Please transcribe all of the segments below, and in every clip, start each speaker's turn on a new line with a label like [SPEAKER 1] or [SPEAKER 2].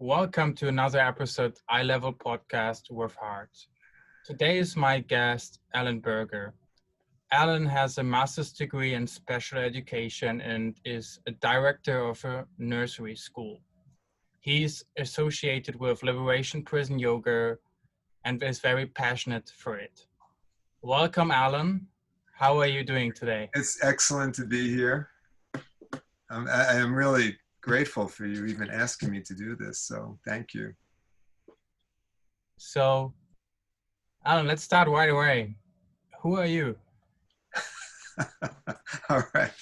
[SPEAKER 1] Welcome to another episode Eye Level Podcast with Heart. Today is my guest, Alan Berger. Alan has a master's degree in special education and is a director of a nursery school. He's associated with Liberation Prison Yoga and is very passionate for it. Welcome, Alan. How are you doing today?
[SPEAKER 2] It's excellent to be here. I am really grateful for you even asking me to do this, so thank you.
[SPEAKER 1] So, Alan, let's start right away. Who are you?
[SPEAKER 2] All right.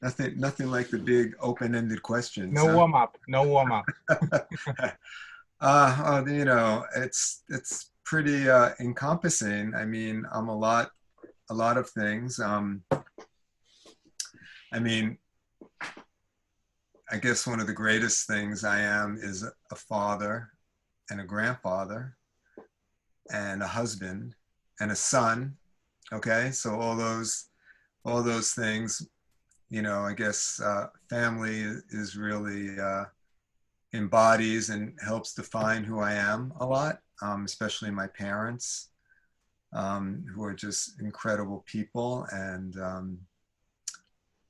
[SPEAKER 2] Nothing like the big open-ended questions.
[SPEAKER 1] No warm-up. No warm-up.
[SPEAKER 2] It's pretty encompassing. I mean, I'm a lot of things. I guess one of the greatest things I am is a father and a grandfather and a husband and a son. Okay, so all those things, I guess family is really embodies and helps define who I am a lot, especially my parents, who are just incredible people, and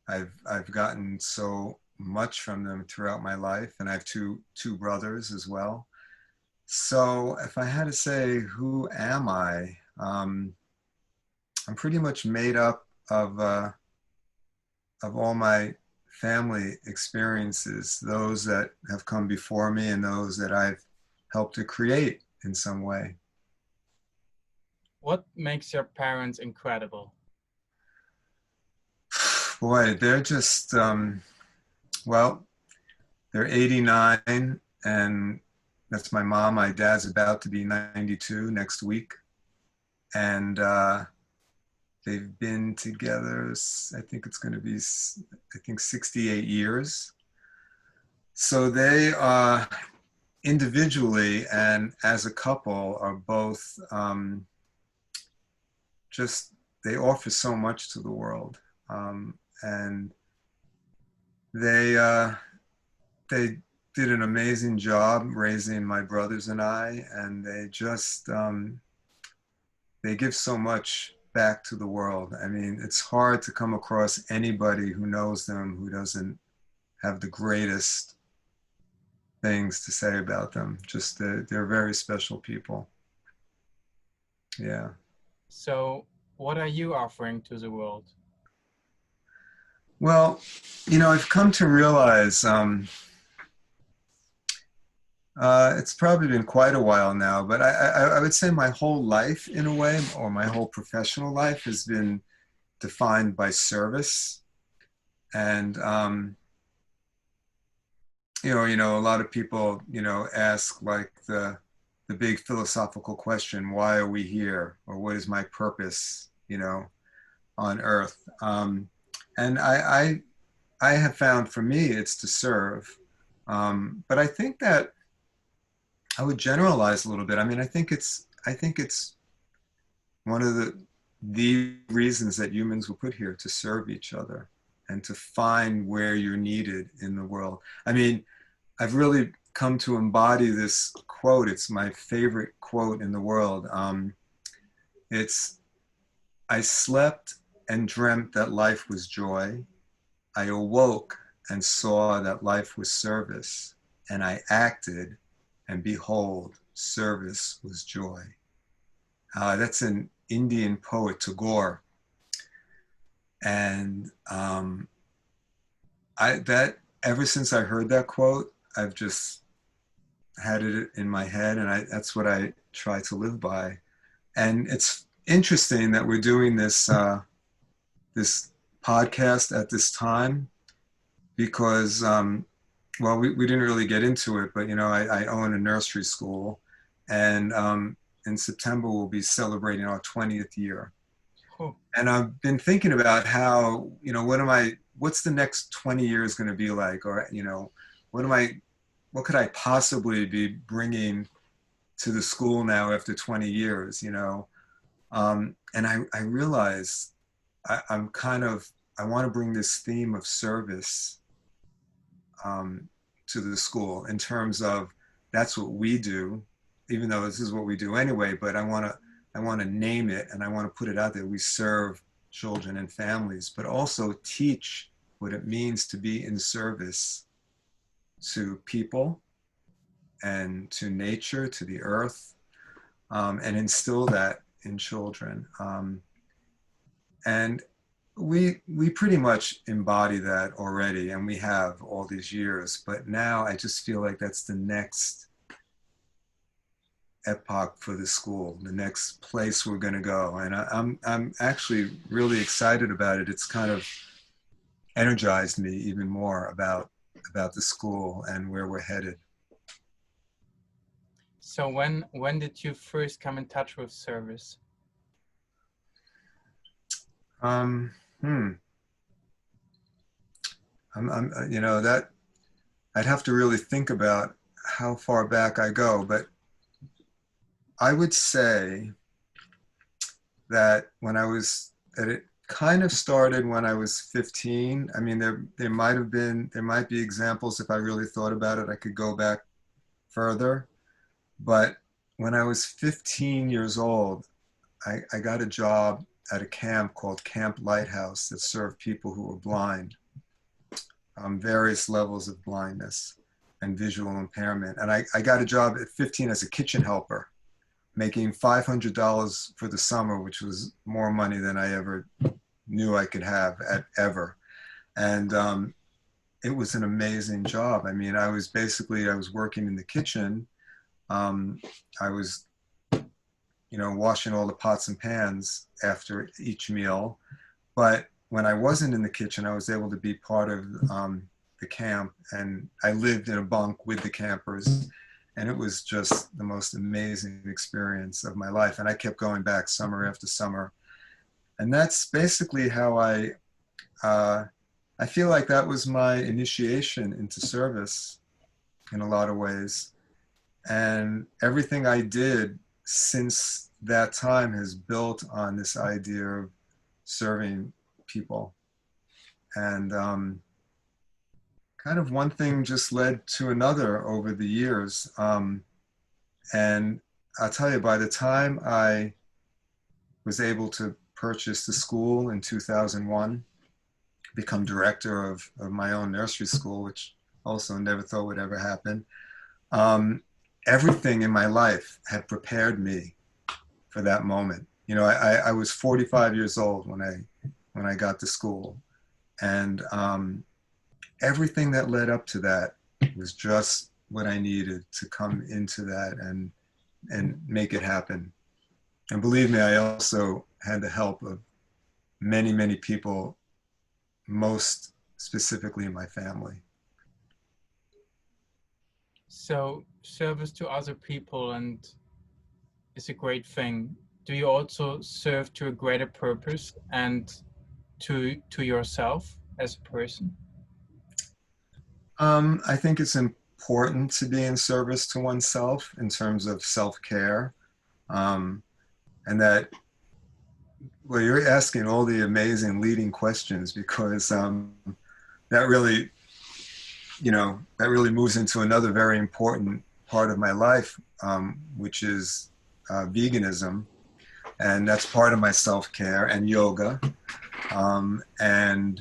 [SPEAKER 2] I've gotten so much from them throughout my life, and I have two brothers as well. So if I had to say, who am I? I'm pretty much made up of all my family experiences, those that have come before me and those that I've helped to create in some way.
[SPEAKER 1] What makes your parents incredible?
[SPEAKER 2] Boy, they're just, well, they're 89, and that's my mom. My dad's about to be 92 next week. And they've been together, I think it's going to be, 68 years. So they individually and as a couple are both they offer so much to the world. And they did an amazing job raising my brothers and I, and they just, they give so much back to the world. I mean, it's hard to come across anybody who knows them who doesn't have the greatest things to say about them. Just they're very special people. Yeah.
[SPEAKER 1] So what are you offering to the world?
[SPEAKER 2] Well, I've come to realize it's probably been quite a while now, but I would say my whole life, in a way, or my whole professional life, has been defined by service. And a lot of people, ask like the big philosophical question: why are we here, or what is my purpose, on Earth? And I have found, for me, it's to serve. But I think that I would generalize a little bit. I mean, I think it's one of the reasons that humans were put here, to serve each other and to find where you're needed in the world. I mean, I've really come to embody this quote. It's my favorite quote in the world. It's, I slept and dreamt that life was joy. I awoke and saw that life was service. And I acted, and behold, service was joy. That's an Indian poet, Tagore. And ever since I heard that quote, I've just had it in my head, and that's what I try to live by. And it's interesting that we're doing this this podcast at this time, because well, we didn't really get into it, but I own a nursery school, and in September we'll be celebrating our 20th year.
[SPEAKER 1] Oh.
[SPEAKER 2] And I've been thinking about how, what's the next 20 years going to be like? Or, what could I possibly be bringing to the school now after 20 years, And I realized I want to bring this theme of service to the school, in terms of that's what we do, even though this is what we do anyway, but I want to name it and I want to put it out there. We serve children and families, but also teach what it means to be in service to people and to nature, to the earth, and instill that in children. And we pretty much embody that already, and we have all these years. But now I just feel like that's the next epoch for the school, the next place we're going to go. And I'm actually really excited about it. It's kind of energized me even more about the school and where we're headed.
[SPEAKER 1] So when did you first come in touch with service?
[SPEAKER 2] Um, hmm. You know, that I'd have to really think about how far back I go, but I would say that that it kind of started when I was 15. I mean, there might be examples if I really thought about it, I could go back further. But when I was 15 years old, I got a job at a camp called Camp Lighthouse that served people who were blind, various levels of blindness and visual impairment. And I got a job at 15 as a kitchen helper, making $500 for the summer, which was more money than I ever knew I could have ever. And it was an amazing job. I mean, I was working in the kitchen. I was, washing all the pots and pans after each meal. But when I wasn't in the kitchen, I was able to be part of the camp, and I lived in a bunk with the campers. And it was just the most amazing experience of my life. And I kept going back summer after summer. And that's basically how I feel like that was my initiation into service in a lot of ways. And everything I did since that time has built on this idea of serving people. And kind of one thing just led to another over the years. And I'll tell you, by the time I was able to purchase the school in 2001, become director of my own nursery school, which also never thought would ever happen, everything in my life had prepared me for that moment. You know, I was 45 years old when I got to school, and everything that led up to that was just what I needed to come into that and make it happen. And believe me, I also had the help of many, many people, most specifically in my family.
[SPEAKER 1] So service to other people and is a great thing. Do you also serve to a greater purpose and to yourself as a person?
[SPEAKER 2] I think it's important to be in service to oneself in terms of self-care. And that, well, you're asking all the amazing leading questions because that really, that really moves into another very important part of my life, which is veganism. And that's part of my self-care, and yoga, and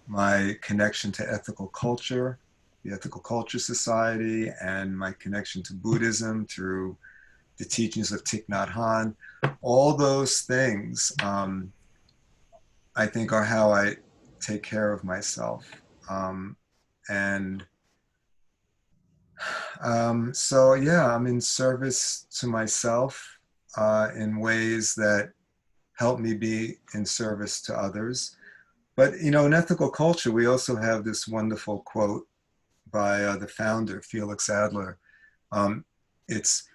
[SPEAKER 2] my connection to ethical culture, the Ethical Culture Society, and my connection to Buddhism through the teachings of Thich Nhat Hanh. All those things, I think, are how I take care of myself. So yeah, I'm in service to myself in ways that help me be in service to others. But, in ethical culture, we also have this wonderful quote by the founder, Felix Adler. It's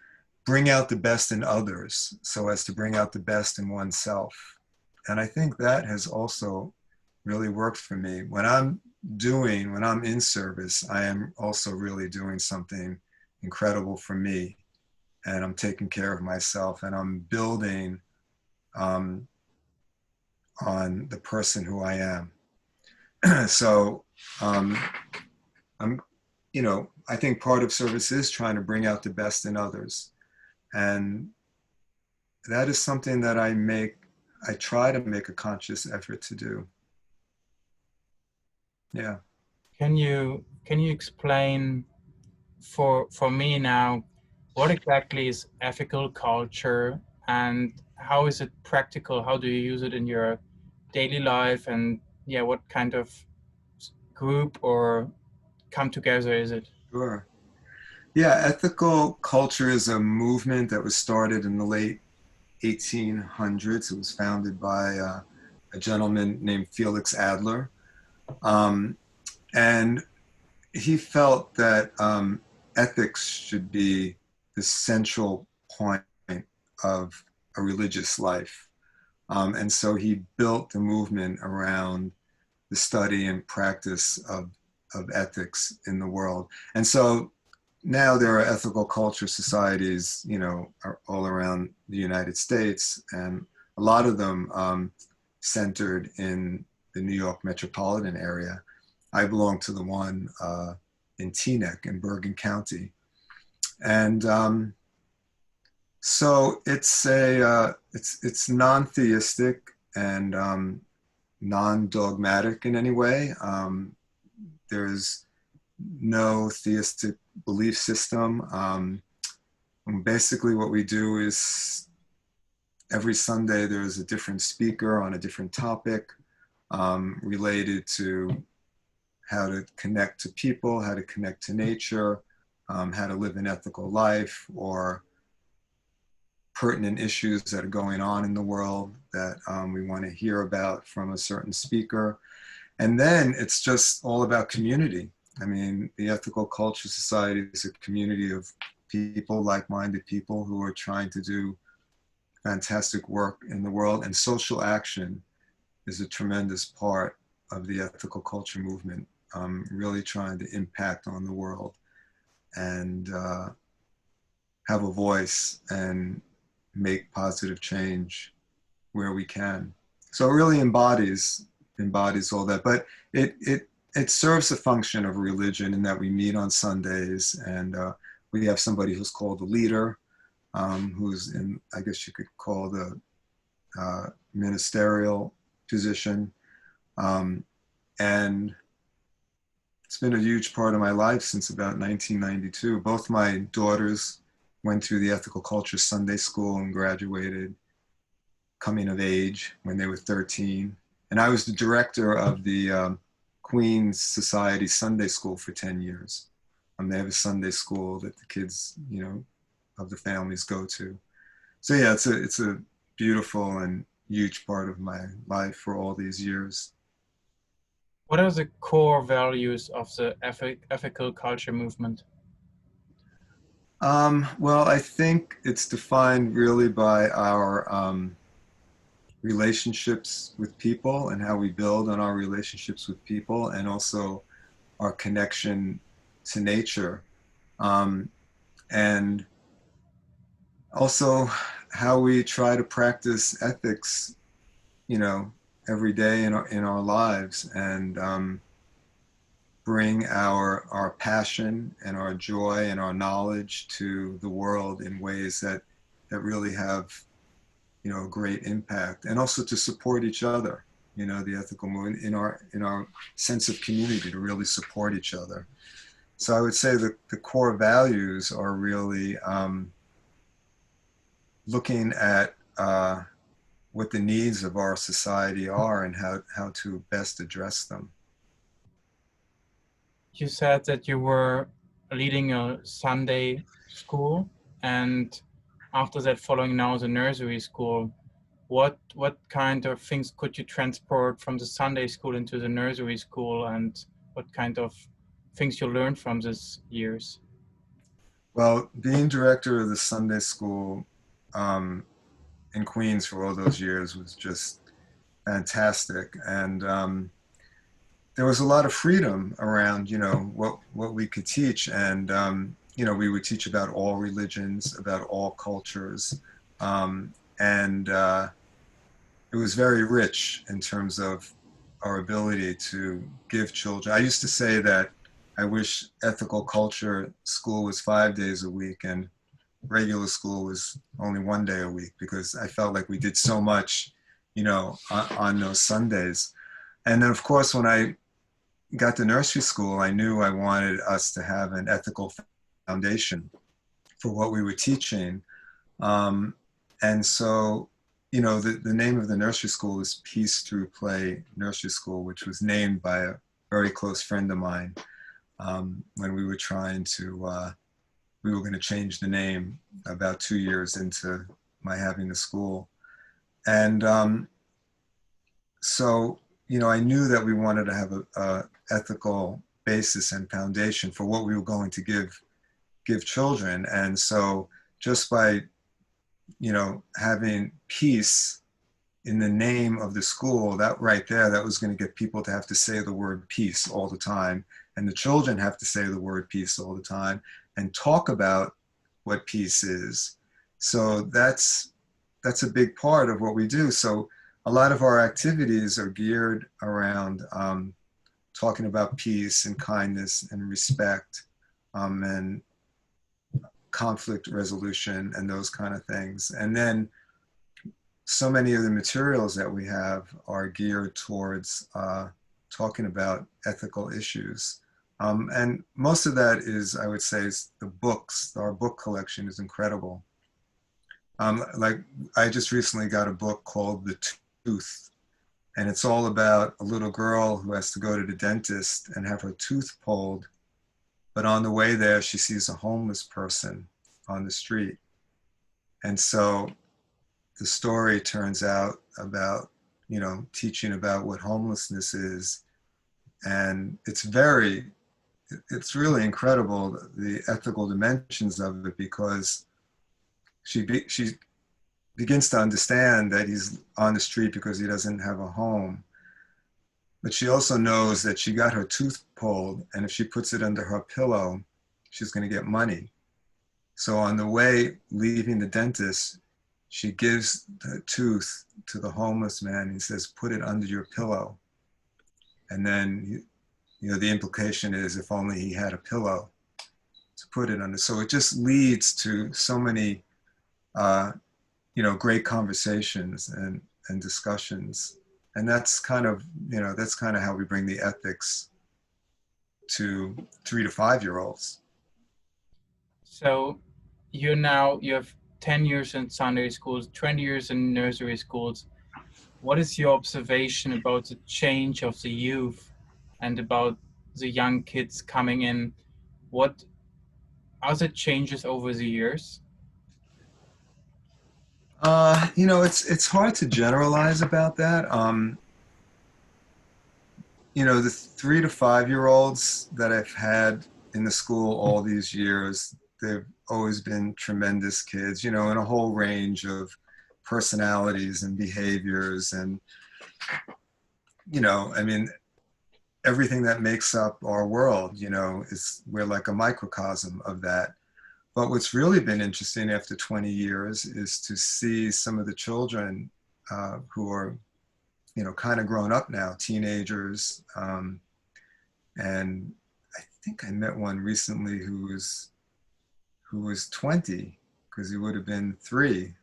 [SPEAKER 2] bring out the best in others so as to bring out the best in oneself. And I think that has also really worked for me. When I'm in service, I am also really doing something incredible for me. And I'm taking care of myself, and I'm building on the person who I am. So I'm I think part of service is trying to bring out the best in others. And that is something that I try to make a conscious effort to do. Yeah.
[SPEAKER 1] Can you explain for me now what exactly is ethical culture and how is it practical? How do you use it in your daily life? And yeah, what kind of group or come together is it?
[SPEAKER 2] Sure. Yeah, ethical culture is a movement that was started in the late 1800s. It was founded by a gentleman named Felix Adler. Um, and he felt that ethics should be the central point of a religious life. And so he built the movement around the study and practice of ethics in the world. And so now there are ethical culture societies, all around the United States, and a lot of them centered in the New York metropolitan area. I belong to the one in Teaneck in Bergen County, and so it's non-theistic and non-dogmatic in any way. There's no theistic belief system. Basically, what we do is every Sunday there's a different speaker on a different topic related to how to connect to people, how to connect to nature, how to live an ethical life, or pertinent issues that are going on in the world that we want to hear about from a certain speaker. And then it's just all about community. I mean, the Ethical Culture Society is a community of people, like-minded people who are trying to do fantastic work in the world. And social action is a tremendous part of the ethical culture movement, really trying to impact on the world and have a voice and make positive change where we can. So it really embodies all that. But it serves the function of religion in that we meet on Sundays, and we have somebody who's called a leader, who's in, I guess you could call the ministerial position. And it's been a huge part of my life since about 1992. Both my daughters went through the Ethical Culture Sunday School and graduated coming of age when they were 13. And I was the director of the Queen's Society Sunday School for 10 years. They have a Sunday school that the kids, of the families go to. So yeah, it's a beautiful and huge part of my life for all these years.
[SPEAKER 1] What are the core values of the ethical culture movement?
[SPEAKER 2] Well, I think it's defined really by our relationships with people and how we build on our relationships with people, and also our connection to nature, and also how we try to practice ethics, every day in our lives, and bring our passion and our joy and our knowledge to the world in ways that really have a great impact, and also to support each other, the ethical movement in our sense of community, to really support each other. So I would say that the core values are really looking at what the needs of our society are and how to best address them.
[SPEAKER 1] You said that you were leading a Sunday school, and after that following now the nursery school. What kind of things could you transport from the Sunday school into the nursery school, and what kind of things you learned from these years?
[SPEAKER 2] Well, being director of the Sunday school in Queens for all those years was just fantastic, and there was a lot of freedom around, what we could teach, and we would teach about all religions, about all cultures, and it was very rich in terms of our ability to give children. I used to say that I wish ethical culture school was 5 days a week and regular school was only 1 day a week, because I felt like we did so much, on those Sundays. And then, of course, when I got to nursery school, I knew I wanted us to have an ethical foundation for what we were teaching. And so, the name of the nursery school is Peace Through Play Nursery School, which was named by a very close friend of mine when we were we were going to change the name about 2 years into my having the school. And so, I knew that we wanted to have a ethical basis and foundation for what we were going to give children. And so just by, having peace in the name of the school, that right there, that was going to get people to have to say the word peace all the time. And the children have to say the word peace all the time and talk about what peace is. So that's a big part of what we do. So a lot of our activities are geared around talking about peace and kindness and respect and conflict resolution and those kind of things. And then so many of the materials that we have are geared towards talking about ethical issues. And most of that is, I would say, is the books. Our book collection is incredible. Like I just recently got a book called The Tooth, and it's all about a little girl who has to go to the dentist and have her tooth pulled. But on the way there, she sees a homeless person on the street. And so the story turns out about, teaching about what homelessness is. And it's really incredible, the ethical dimensions of it, because she begins to understand that he's on the street because he doesn't have a home. But she also knows that she got her tooth pulled, and if she puts it under her pillow, she's going to get money. So on the way leaving the dentist, she gives the tooth to the homeless man. He says, "Put it under your pillow." And then, the implication is, if only he had a pillow to put it under. So it just leads to so many, great conversations and discussions. And that's kind of how we bring the ethics to 3 to 5-year-olds.
[SPEAKER 1] So you have 10 years in Sunday schools, 20 years in nursery schools. What is your observation about the change of the youth and about the young kids coming in? What are the changes over the years?
[SPEAKER 2] It's hard to generalize about that. The 3 to 5-year-olds that I've had in the school all these years, they've always been tremendous kids, in a whole range of personalities and behaviors. And, everything that makes up our world, we're like a microcosm of that. But what's really been interesting after 20 years is to see some of the children who are, kind of grown up now, teenagers. And I think I met one recently who was 20, because he would have been 3,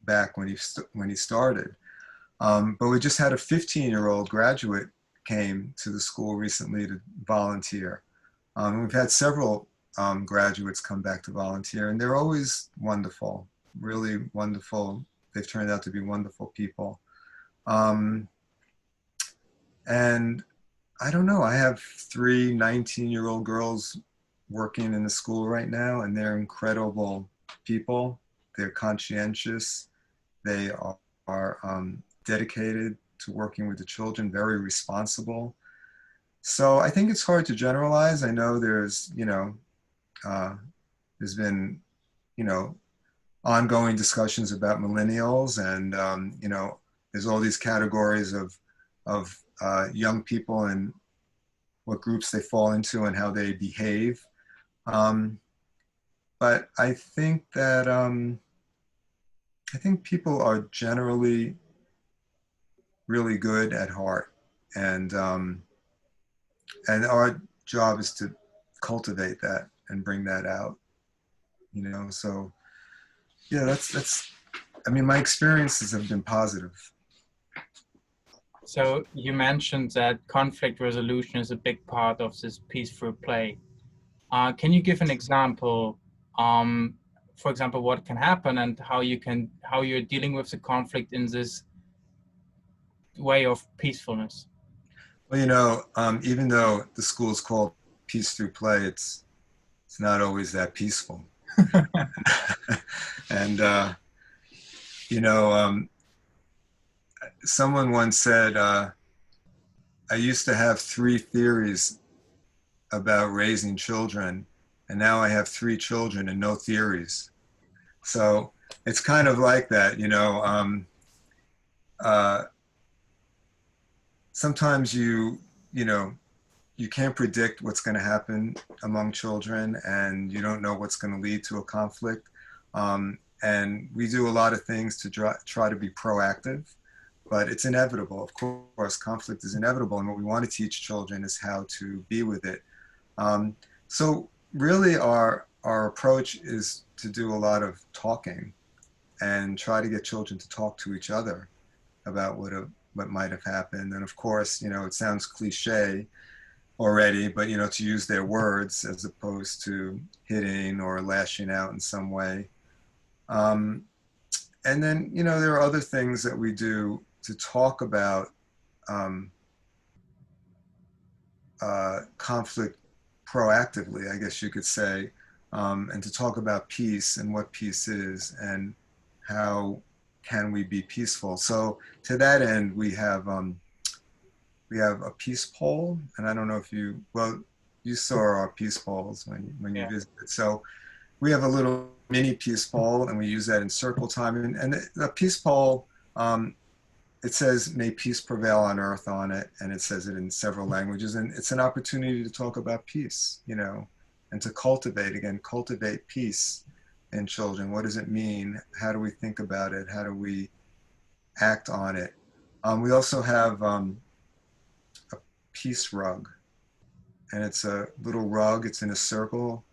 [SPEAKER 2] back when he started. But we just had a 15-year-old graduate came to the school recently to volunteer. We've had several graduates come back to volunteer, and they're always wonderful, really wonderful. They've turned out to be wonderful people. And I don't know, I have 3 19-year-old girls working in the school right now, and they're incredible people. They're conscientious. They are dedicated to working with the children, very responsible. So I think it's hard to generalize. I know there's been, ongoing discussions about millennials, and, there's all these categories of young people and what groups they fall into and how they behave. But I think that, I think people are generally really good at heart, and are job is to cultivate that and bring that out, so yeah, that's I mean, my experiences have been positive.
[SPEAKER 1] So you mentioned that conflict resolution is a big part of this peaceful play. Can you give an example, um, for example, what can happen and how you're dealing with the conflict in this way of peacefulness?
[SPEAKER 2] Well, even though the school is called Peace Through Play, it's not always that peaceful. And you know, someone once said, I used to have 3 theories about raising children, and now I have 3 children and no theories. So it's kind of like that, uh, sometimes you know, you can't predict what's going to happen among children, and you don't know what's going to lead to a conflict. And we do a lot of things to try to be proactive, but it's inevitable. Of course, conflict is inevitable, and what we want to teach children is how to be with it. So really, our approach is to do a lot of talking and try to get children to talk to each other about what might have happened. And of course, it sounds cliche already, but to use their words as opposed to hitting or lashing out in some way. And then there are other things that we do to talk about um, conflict proactively, I guess you could say, and to talk about peace and what peace is and how can we be peaceful. So to that end, we have a peace pole, and I don't know if you saw our peace poles when you
[SPEAKER 1] Yeah.
[SPEAKER 2] visited. So we have a little mini peace pole, and we use that in circle time. And the peace pole, it says "May peace prevail on earth" on it, and it says it in several languages. And it's an opportunity to talk about peace, and to cultivate peace in children. What does it mean? How do we think about it? How do we act on it? We also have a peace rug, and it's a little rug. It's in a circle,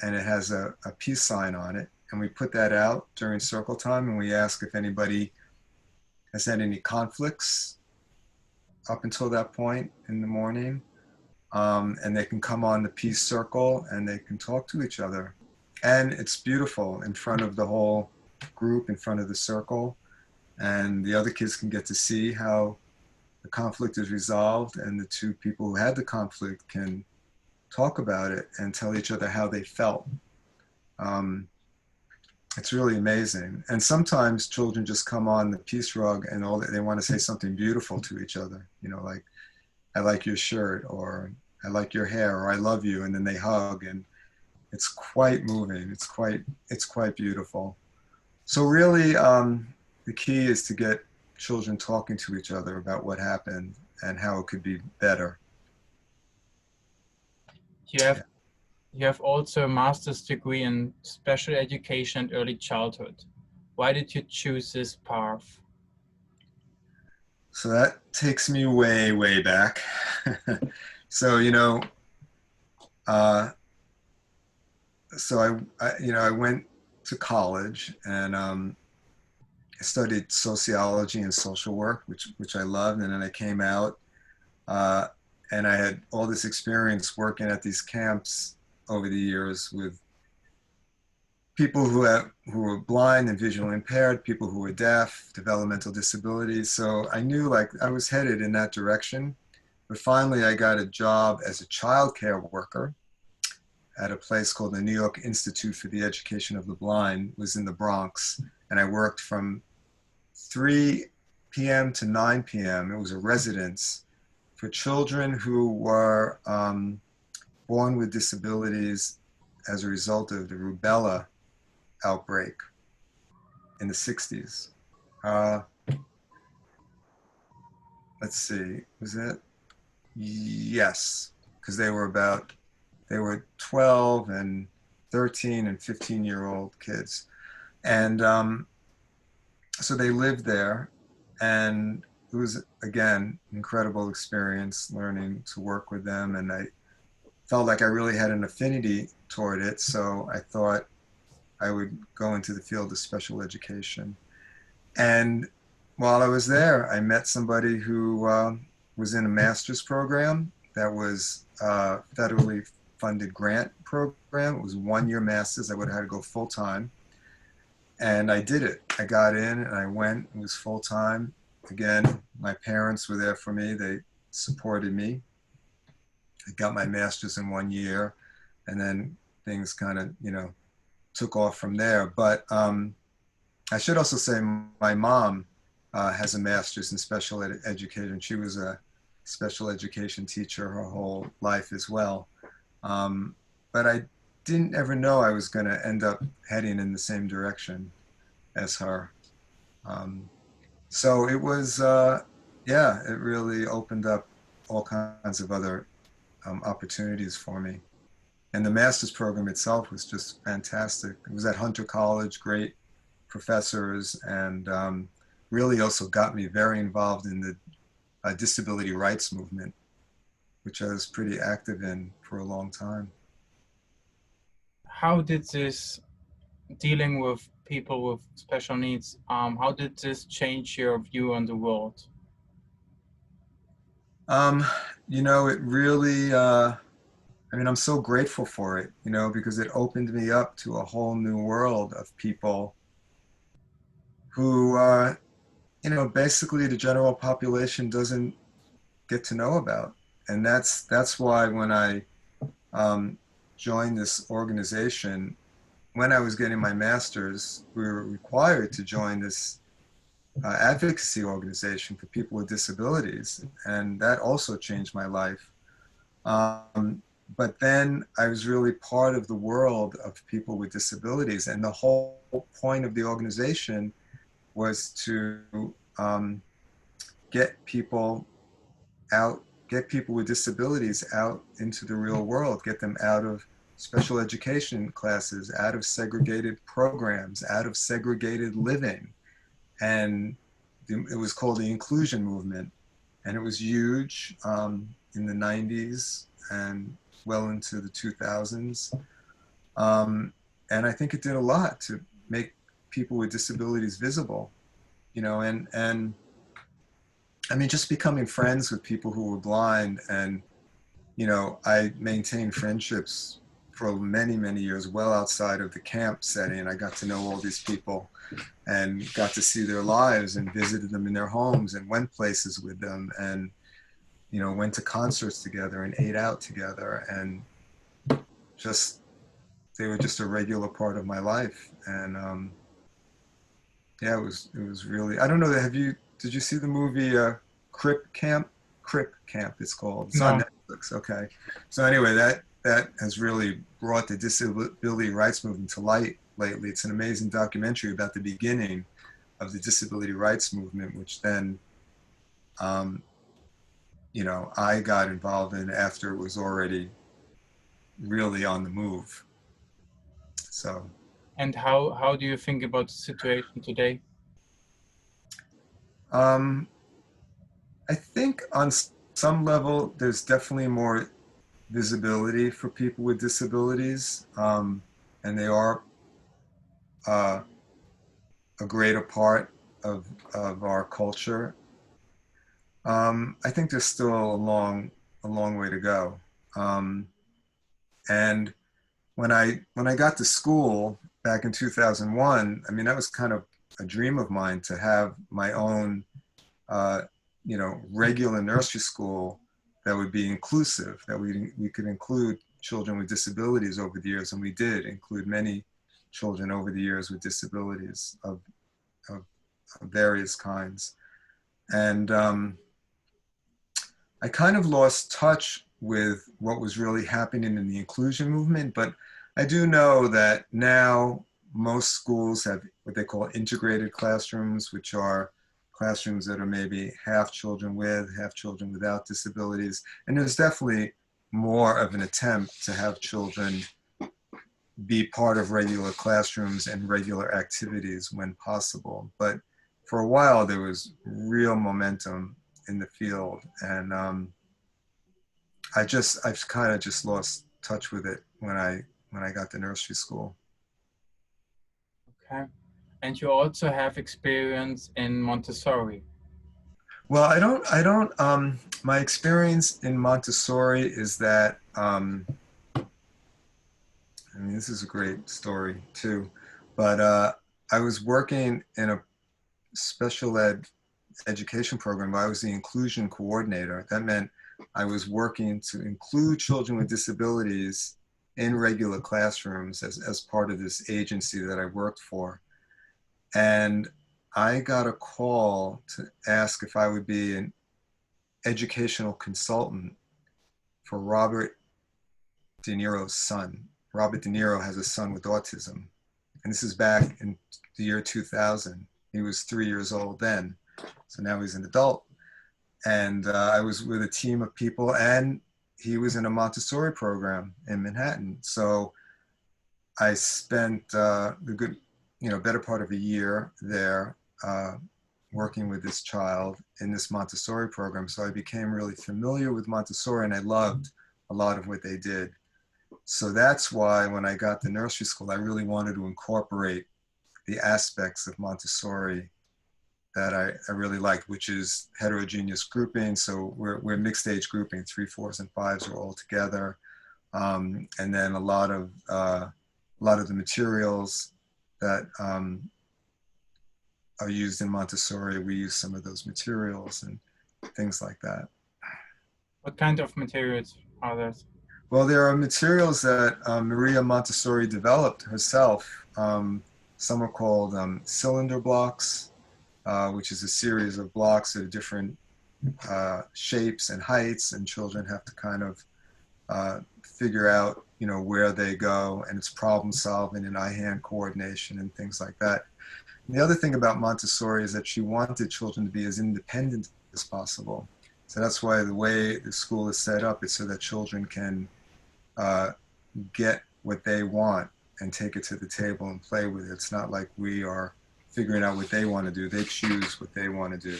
[SPEAKER 2] and it has a peace sign on it. And we put that out during circle time, and we ask if anybody has had any conflicts up until that point in the morning. And they can come on the peace circle and they can talk to each other. And it's beautiful in front of the whole group, in front of the circle. And the other kids can get to see how the conflict is resolved, and the 2 people who had the conflict can talk about it and tell each other how they felt. Um, it's really amazing. And sometimes children just come on the peace rug and they want to say something beautiful to each other, like, I like your shirt, or I like your hair, or I love you, and then they hug, and it's quite moving. It's quite beautiful. So really, the key is to get children talking to each other about what happened and how it could be better.
[SPEAKER 1] You have you have also a master's degree in special education and early childhood. Why did you choose this path?
[SPEAKER 2] So that takes me way, way back. So, uh, I went to college, and I studied sociology and social work, which I loved. And then I came out, uh, and I had all this experience working at these camps over the years with people who were blind and visually impaired, people who were deaf, developmental disabilities. So I knew, like, I was headed in that direction. But finally, I got a job as a child care worker at a place called the New York Institute for the Education of the Blind. It was in the Bronx, and I worked from 3 p.m. to 9 p.m. It was a residence for children who were born with disabilities as a result of the rubella outbreak in the 60s. Let's see, was that? Yes, because they were 12 and 13 and 15-year-old kids. And so they lived there, and it was, again, incredible experience learning to work with them. And felt like I really had an affinity toward it. So I thought I would go into the field of special education. And while I was there, I met somebody who was in a master's program that was a federally funded grant program. It was 1 year master's. I would have had to go full time. And I did it. I got in and I went. It was full time. Again, my parents were there for me. They supported me. I got my master's in 1 year, and then things kind of, took off from there. But I should also say my mom has a master's in special education. She was a special education teacher her whole life as well. But I didn't ever know I was going to end up heading in the same direction as her. So it was, yeah, it really opened up all kinds of other opportunities for me. And the master's program itself was just fantastic. It was at Hunter College, great professors, and really also got me very involved in the disability rights movement, which I was pretty active in for a long time.
[SPEAKER 1] How did this dealing with people with special needs, how did this change your view on the world?
[SPEAKER 2] Um, it really, I'm so grateful for it, because it opened me up to a whole new world of people who, basically the general population doesn't get to know about. And that's why when I joined this organization, when I was getting my master's, we were required to join this advocacy organization for people with disabilities. And that also changed my life. But then I was really part of the world of people with disabilities. And the whole point of the organization was to get people out, get people with disabilities out into the real world, get them out of special education classes, out of segregated programs, out of segregated living. And it was called the inclusion movement. And it was huge in the 90s and well into the 2000s. And I think it did a lot to make people with disabilities visible, and I mean, just becoming friends with people who were blind. And, I maintained friendships for many, many years, well outside of the camp setting. I got to know all these people and got to see their lives and visited them in their homes and went places with them and, went to concerts together and ate out together. And just, they were just a regular part of my life. And yeah, it was really, I don't know, did you see the movie Crip Camp? Crip Camp, it's called. It's on
[SPEAKER 1] No.
[SPEAKER 2] Netflix. Okay. So anyway, that has really brought the disability rights movement to light lately. It's an amazing documentary about the beginning of the disability rights movement, which then, I got involved in after it was already really on the move. So,
[SPEAKER 1] And how do you think about the situation today?
[SPEAKER 2] um, I think on some level, there's definitely more visibility for people with disabilities, and they are uh, a greater part of our culture. I think there's still a long way to go. Um, and when I got to school back in 2001, I mean, that was kind of a dream of mine to have my own, regular nursery school that would be inclusive, that we could include children with disabilities over the years, and we did include many children over the years with disabilities of various kinds. And I kind of lost touch with what was really happening in the inclusion movement, but I do know that now most schools have what they call integrated classrooms, which are classrooms that are maybe half children with, half children without disabilities. And there's definitely more of an attempt to have children be part of regular classrooms and regular activities when possible. But for a while, there was real momentum in the field. And I've kind of just lost touch with it when I got to nursery school.
[SPEAKER 1] Okay. And you also have experience in Montessori.
[SPEAKER 2] Well, my experience in Montessori is that, I mean, this is a great story too, but I was working in a special ed education program. I was the inclusion coordinator. That meant I was working to include children with disabilities in regular classrooms as part of this agency that I worked for. And I got a call to ask if I would be an educational consultant for Robert De Niro's son. Robert De Niro has a son with autism. And this is back in the year 2000. He was 3 years old then. So now he's an adult. And I was with a team of people, and he was in a Montessori program in Manhattan. So I spent the good, better part of a year there working with this child in this Montessori program. So I became really familiar with Montessori, and I loved a lot of what they did. So that's why when I got to nursery school, I really wanted to incorporate the aspects of Montessori that I really liked, which is heterogeneous grouping. So we're mixed age grouping, 3, 4s, and 5s are all together. And then a lot of the materials that are used in Montessori, we use some of those materials and things like that.
[SPEAKER 1] What kind of materials are those?
[SPEAKER 2] Well, there are materials that Maria Montessori developed herself. Some are called cylinder blocks, which is a series of blocks of different shapes and heights, and children have to kind of figure out, where they go, and it's problem solving and eye-hand coordination and things like that. And the other thing about Montessori is that she wanted children to be as independent as possible. So that's why the way the school is set up is so that children can get what they want and take it to the table and play with it. It's not like we are figuring out what they want to do. They choose what they want to do.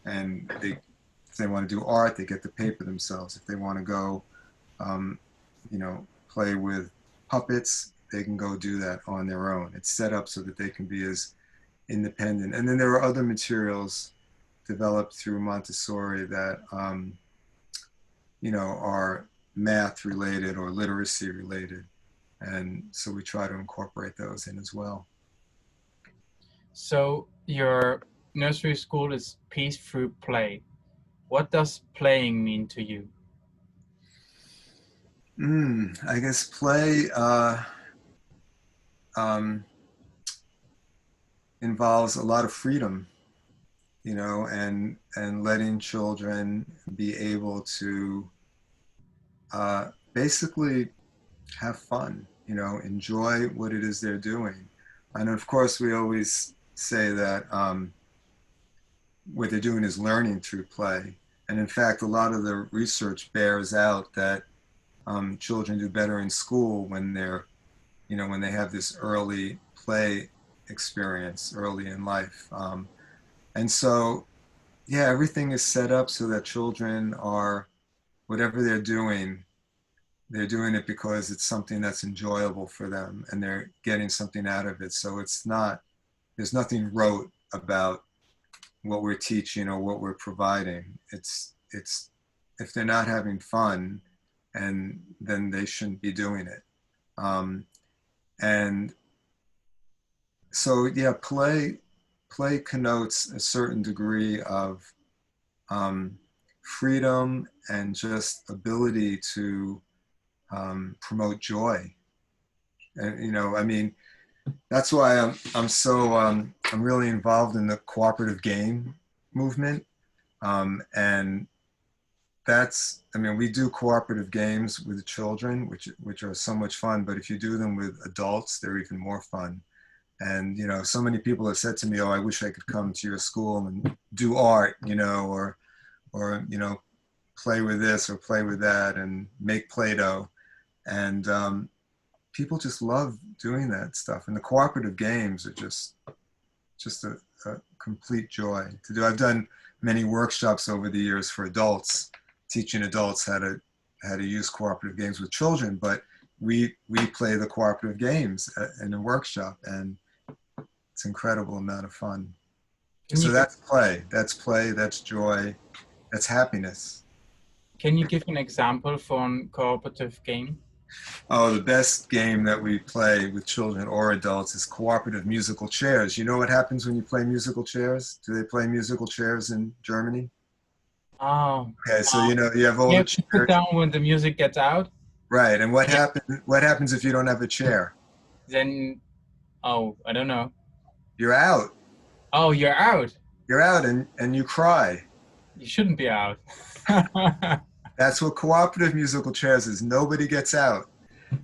[SPEAKER 2] And if they want to do art, they get the paper themselves. If they want to go, play with puppets, they can go do that on their own. It's set up so that they can be as independent. And then there are other materials developed through Montessori that, are math related or literacy related. And so we try to incorporate those in as well.
[SPEAKER 1] So your nursery school is peace through play. What does playing mean to you?
[SPEAKER 2] I guess play involves a lot of freedom, and letting children be able to basically have fun, enjoy what it is they're doing. And of course, we always say that what they're doing is learning through play. And in fact, a lot of the research bears out that children do better in school when when they have this early play experience early in life. And so, yeah, everything is set up so that children are, whatever they're doing it because it's something that's enjoyable for them and they're getting something out of it. So there's nothing rote about what we're teaching or what we're providing. It's if they're not having fun, and then they shouldn't be doing it. And so, yeah, play connotes a certain degree of freedom and just ability to promote joy. And I mean, that's why I'm really involved in the cooperative game movement. And we do cooperative games with children, which are so much fun, but if you do them with adults, they're even more fun. And, so many people have said to me, oh, I wish I could come to your school and do art, or play with this or play with that and make Play-Doh. And people just love doing that stuff. And the cooperative games are just a complete joy to do. I've done many workshops over the years for adults, teaching adults how how to use cooperative games with children, but we play the cooperative games in a workshop, and it's an incredible amount of fun.
[SPEAKER 1] Can you
[SPEAKER 2] So
[SPEAKER 1] give,
[SPEAKER 2] that's play. That's play. That's joy. That's happiness.
[SPEAKER 1] can you give an example for a cooperative game?
[SPEAKER 2] Oh, the best game that we play with children or adults is cooperative musical chairs. You know what happens when you play musical chairs? Do they play musical chairs in Germany?
[SPEAKER 1] Oh,
[SPEAKER 2] Okay, so you have all
[SPEAKER 1] you
[SPEAKER 2] the
[SPEAKER 1] have to sit
[SPEAKER 2] chairs,
[SPEAKER 1] down when the music gets out.
[SPEAKER 2] right? And
[SPEAKER 1] Yeah.
[SPEAKER 2] what happens if you don't have a chair?
[SPEAKER 1] Then, oh, I don't know.
[SPEAKER 2] You're out.
[SPEAKER 1] Oh, you're out.
[SPEAKER 2] You're out, and you cry.
[SPEAKER 1] You shouldn't be out.
[SPEAKER 2] That's what cooperative musical chairs is. Nobody gets out.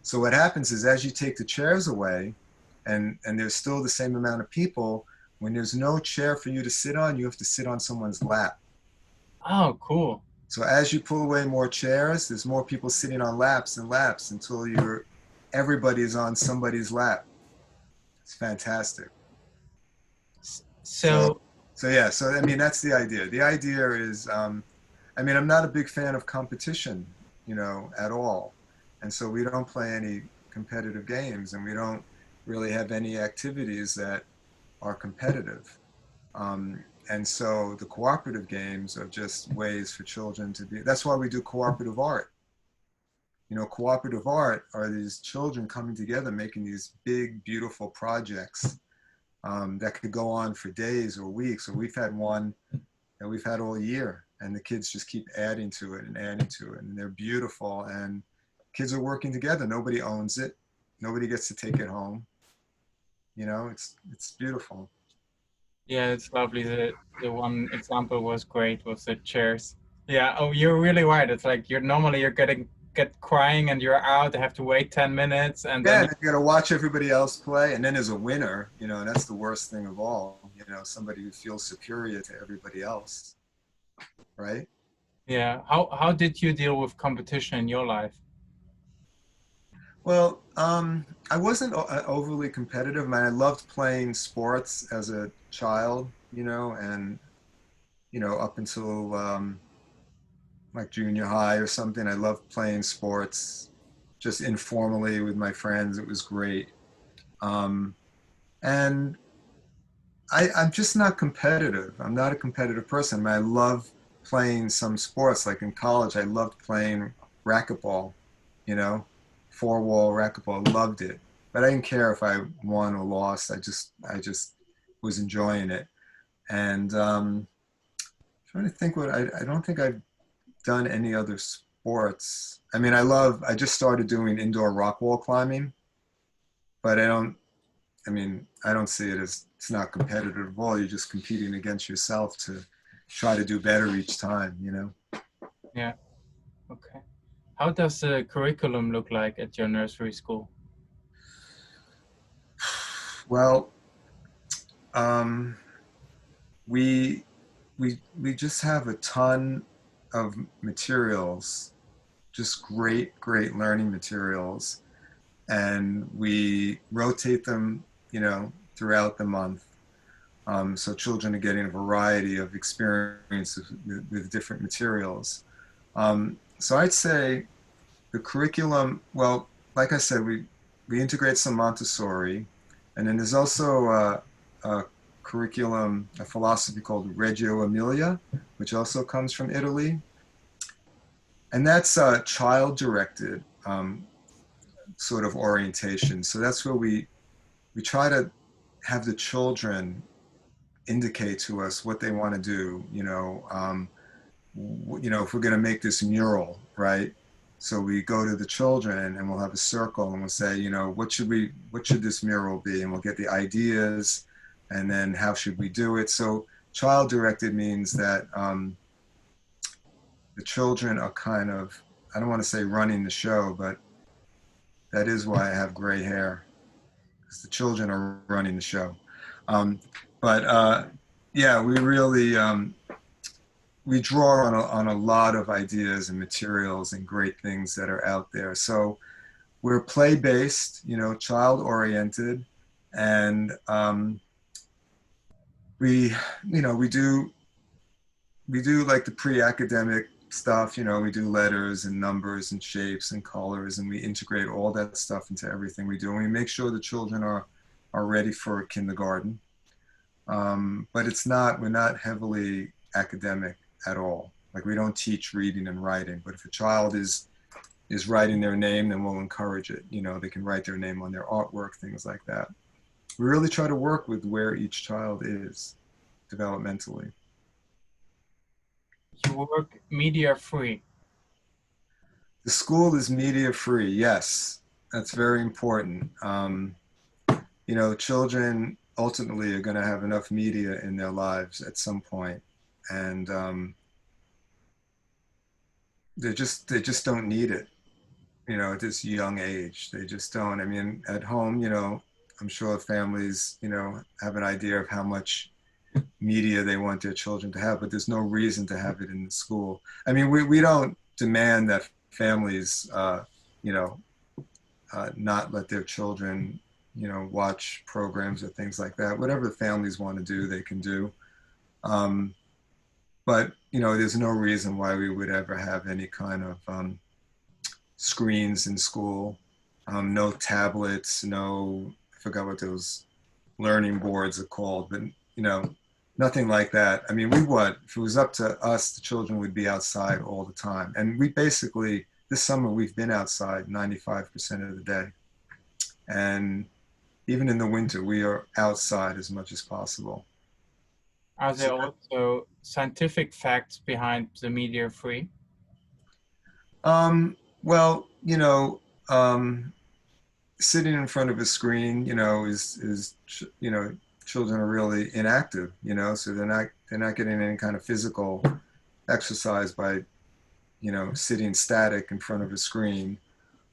[SPEAKER 2] So what happens is, as you take the chairs away, and there's still the same amount of people, when there's no chair for you to sit on, you have to sit on someone's lap.
[SPEAKER 1] Oh, cool.
[SPEAKER 2] So as you pull away more chairs, there's more people sitting on laps and laps until everybody is on somebody's lap. It's fantastic. So,
[SPEAKER 1] So,
[SPEAKER 2] so yeah, so I mean, that's the idea. The idea is, I mean, I'm not a big fan of competition, at all. And so we don't play any competitive games, and we don't really have any activities that are competitive. And so the cooperative games are just ways for children to be. That's why we do cooperative art. Cooperative art are these children coming together, making these big, beautiful projects that could go on for days or weeks. Or we've had one that we've had all year, and the kids just keep adding to it and adding to it. And they're beautiful, and kids are working together. Nobody owns it. Nobody gets to take it home. It's beautiful.
[SPEAKER 1] yeah, it's lovely. The one example was great with the chairs. Yeah. Oh, you're really right. It's like you're get crying and you're out. They have to wait 10 minutes and
[SPEAKER 2] Yeah,
[SPEAKER 1] then
[SPEAKER 2] and you got to watch everybody else play, and then there's a winner, and that's the worst thing of all, somebody who feels superior to everybody else, right?
[SPEAKER 1] yeah. How did you deal with competition in your life?
[SPEAKER 2] Well, I wasn't overly competitive. I mean, I loved playing sports as a child, and up until like junior high or something, I loved playing sports just informally with my friends. It was great. And I'm just not competitive. I'm not a competitive person. I mean, I love playing some sports. Like in college, I loved playing racquetball, you know, four wall racquetball. Loved it, but I didn't care if I won or lost. I just was enjoying it. And trying to think I don't think I've done any other sports. I mean, I just started doing indoor rock wall climbing, but I don't see it as, it's not competitive at all. You're just competing against yourself to try to do better each time.
[SPEAKER 1] Yeah. Okay. How does the curriculum look like at your nursery school?
[SPEAKER 2] Well, um, we, we just have a ton of materials, just great learning materials. And we rotate them, throughout the month. So children are getting a variety of experiences with different materials. So I'd say the curriculum, well, like I said, we integrate some Montessori, and then there's also a curriculum, a philosophy called Reggio Emilia, which also comes from Italy. And that's child-directed sort of orientation. So that's where we try to have the children indicate to us what they want to do. If we're going to make this mural, right? So we go to the children and we'll have a circle and we'll say, what should this mural be? And we'll get the ideas, and then how should we do it? So child directed means that the children are kind of, I don't want to say running the show, but that is why I have gray hair, because the children are running the show. But yeah, we really, we draw on a lot of ideas and materials and great things that are out there. So we're play-based, child-oriented, and we, we do like the pre-academic stuff, you know, we do letters and numbers and shapes and colors, and we integrate all that stuff into everything we do. And we make sure the children are ready for kindergarten. But we're not heavily academic at all. Like we don't teach reading and writing, but if a child is writing their name, then we'll encourage it. You know, they can write their name on their artwork, things like that. We really try to work with where each child is developmentally.
[SPEAKER 1] You work media free.
[SPEAKER 2] The school is media free. Yes, that's very important. You know, children ultimately are going to have enough media in their lives at some point, and they just don't need it. You know, at this young age, they just don't. I mean, at home, you know, I'm sure families, you know, have an idea of how much media they want their children to have, but there's no reason to have it in the school. I mean, we don't demand that families, you know, not let their children, you know, watch programs or things like that. Whatever the families want to do, they can do. Um, but, you know, there's no reason why we would ever have any kind of screens in school, no tablets, no, I forgot what those learning boards are called, but, you know, nothing like that. I mean, if it was up to us, the children would be outside all the time. And we basically, this summer, we've been outside 95% of the day. And even in the winter, we are outside as much as possible.
[SPEAKER 1] Are there
[SPEAKER 2] So,
[SPEAKER 1] also scientific facts behind the media free?
[SPEAKER 2] well, you know, sitting in front of a screen, you know, you know, children are really inactive, you know, so they're not getting any kind of physical exercise by, you know, sitting static in front of a screen.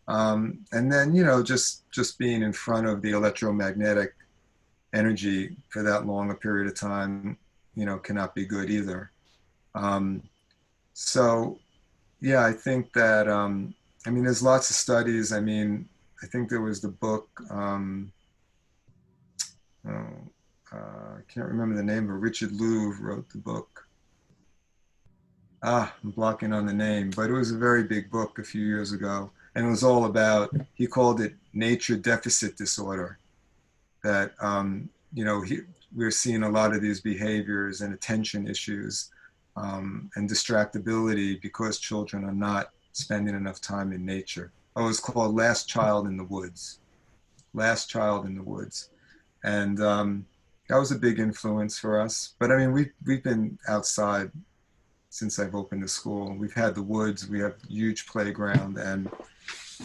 [SPEAKER 2] And then, you know, just being in front of the electromagnetic energy for that long a period of time, you know, cannot be good either. Um, so, yeah, I think that, I mean, there's lots of studies. I mean, I think there was the book, oh, I can't remember the name, but Richard Louv wrote the book. I'm blocking on the name, but it was a very big book a few years ago. And it was all about, he called it nature deficit disorder. That, you know, we're seeing a lot of these behaviors and attention issues and distractibility because children are not spending enough time in nature. Oh, it's called Last Child in the Woods. Last Child in the Woods. And that was a big influence for us. But I mean, we've been outside since I've opened the school. We've had the woods, we have a huge playground, and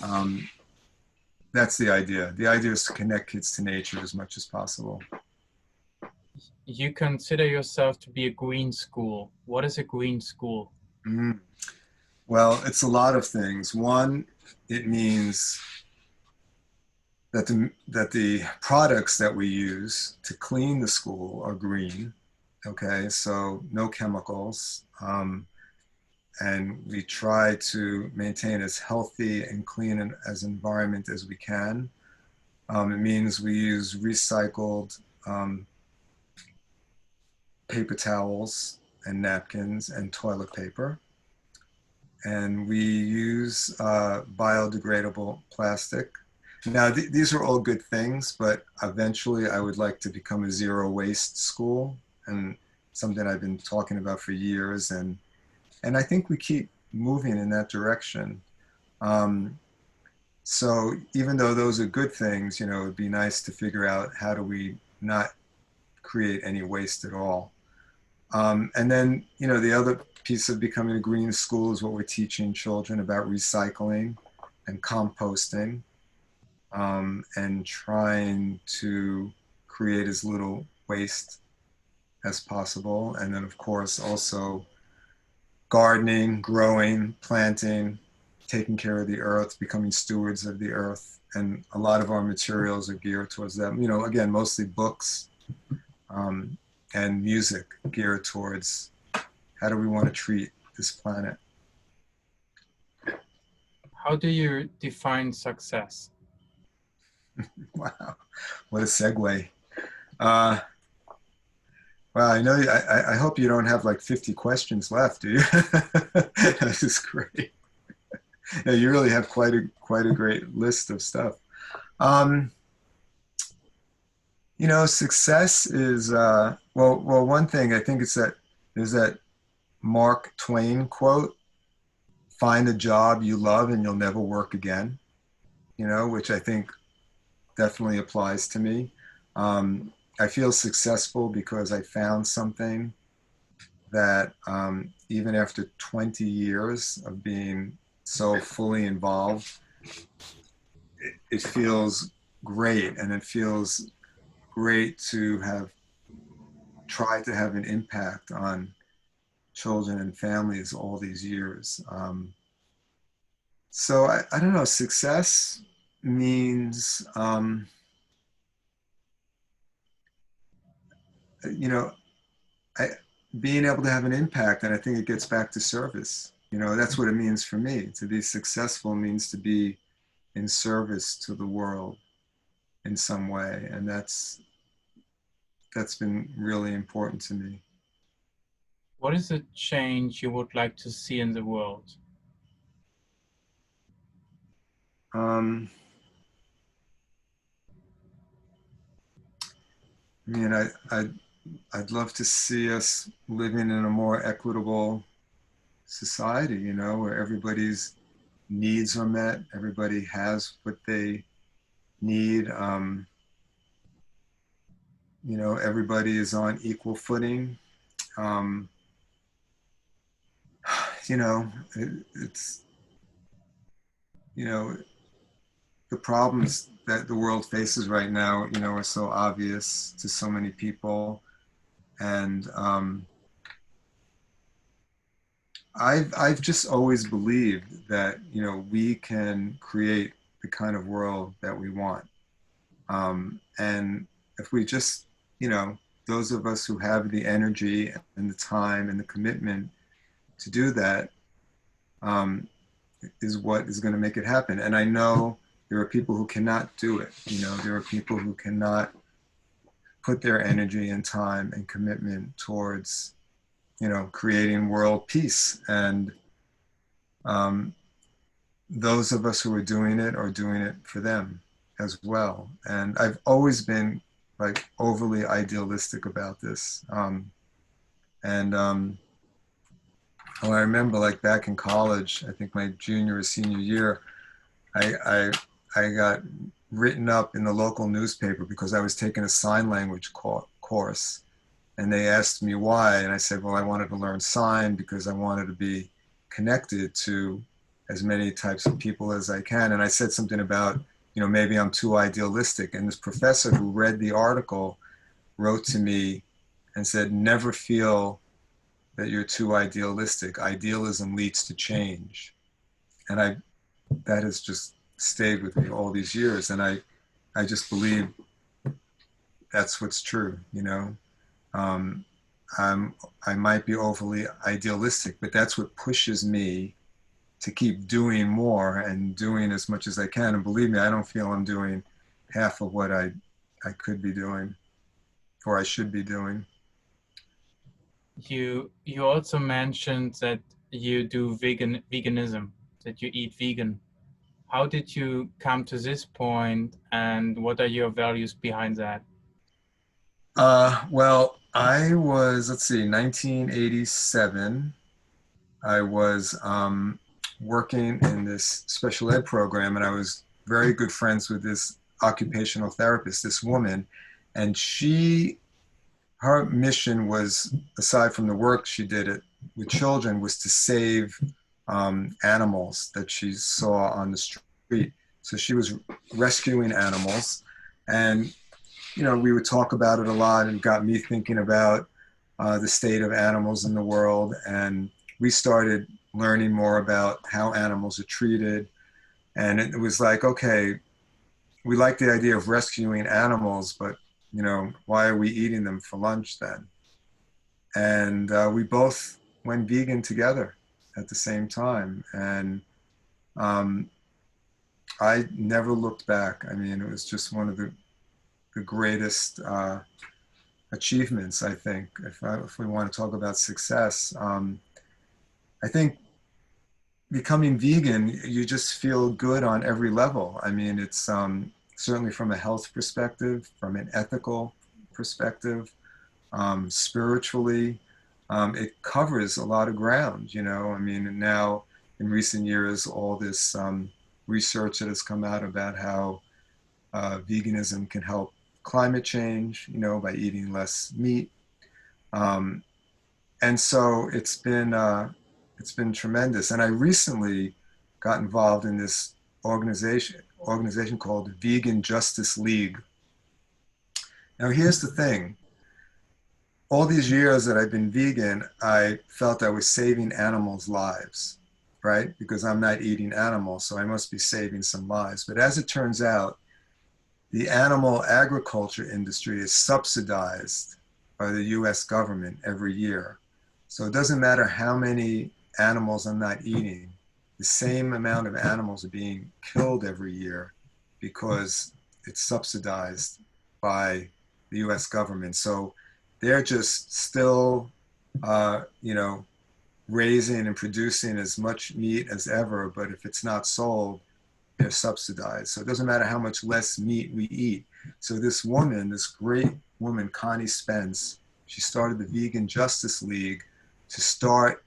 [SPEAKER 2] um, that's the idea. The idea is to connect kids to nature as much as possible.
[SPEAKER 1] You consider yourself to be a green school. What is a green school?
[SPEAKER 2] Mm. Well, it's a lot of things. One, it means that the products that we use to clean the school are green. Okay, so no chemicals. And we try to maintain as healthy and clean as environment as we can. It means we use recycled paper towels and napkins and toilet paper. And we use biodegradable plastic. Now, these are all good things, but eventually I would like to become a zero waste school, and something I've been talking about for years. And I think we keep moving in that direction. So even though those are good things, you know, it'd be nice to figure out how do we not create any waste at all. And then, you know, the other piece of becoming a green school is what we're teaching children about recycling and composting, and trying to create as little waste as possible. And then, of course, also gardening, growing, planting, taking care of the earth, becoming stewards of the earth. And a lot of our materials are geared towards that. You know, again, mostly books and music geared towards how do we want to treat this planet.
[SPEAKER 1] How do you define success?
[SPEAKER 2] Wow, what a segue. Uh, Well, I know. I hope you don't have like 50 questions left, do you? This is great. Yeah, you really have quite a great list of stuff. Um, success is well. One thing I think it's that there's that Mark Twain quote: "Find a job you love and you'll never work again." Which I think definitely applies to me. I feel successful because I found something that even after 20 years of being so fully involved, it feels great. And it feels great to have tried to have an impact on children and families all these years. So I don't know, success means, you know, I, being able to have an impact. And I think it gets back to service. That's what it means for me. To be successful means to be in service to the world in some way. And that's been really important to me.
[SPEAKER 1] What is a change you would like to see in the world?
[SPEAKER 2] Um, I mean, I'd love to see us living in a more equitable society, where everybody's needs are met, everybody has what they need, everybody is on equal footing. Um, it's, you know, the problems that the world faces right now, are so obvious to so many people. And I've just always believed that we can create the kind of world that we want, and if we just those of us who have the energy and the time and the commitment to do that, um, is what is going to make it happen. And I know there are people who cannot do it. There are people who cannot put their energy and time and commitment towards creating world peace. And um, those of us who are doing it are doing it for them as well. And I've always been like overly idealistic about this. And I remember like back in college, I think my junior or senior year, I, I, I got written up in the local newspaper because I was taking a sign language course. And they asked me why. And I said, well, I wanted to learn sign because I wanted to be connected to as many types of people as I can. And I said something about, maybe I'm too idealistic. And this professor who read the article wrote to me and said, never feel that you're too idealistic. Idealism leads to change. And that has just stayed with me all these years. And I just believe that's what's true, Um, I might be overly idealistic, but that's what pushes me to keep doing more and doing as much as I can. And believe me, I don't feel I'm doing half of what I could be doing or I should be doing.
[SPEAKER 1] You also mentioned that you do veganism, that you eat vegan. How did you come to this point, and what are your values behind that?
[SPEAKER 2] Well, I was, let's see, 1987. I was working in this special ed program, and I was very good friends with this occupational therapist, this woman, and her mission was, aside from the work she did it with children, was to save animals that she saw on the street. So she was rescuing animals, and we would talk about it a lot, and got me thinking about the state of animals in the world. And we started learning more about how animals are treated. And it was like, okay, we like the idea of rescuing animals, but why are we eating them for lunch then? And we both went vegan together at the same time. And um, I never looked back. I mean, it was just one of the greatest achievements, I think, if we want to talk about success. I think becoming vegan, you just feel good on every level. I mean, it's certainly from a health perspective, from an ethical perspective, spiritually. It covers a lot of ground, you know. I mean, and now in recent years, all this research that has come out about how veganism can help climate change, you know, by eating less meat. Um, and so it's been tremendous. And I recently got involved in this organization called Vegan Justice League. Now, here's the thing. All these years that I've been vegan, I felt I was saving animals' lives, right? Because I'm not eating animals, so I must be saving some lives. But as it turns out, the animal agriculture industry is subsidized by the US government every year. So it doesn't matter how many animals I'm not eating, the same amount of animals are being killed every year because it's subsidized by the US government. So they're just still, you know, raising and producing as much meat as ever, but if it's not sold, they're subsidized. So it doesn't matter how much less meat we eat. So this woman, this great woman, Connie Spence, she started the Vegan Justice League to start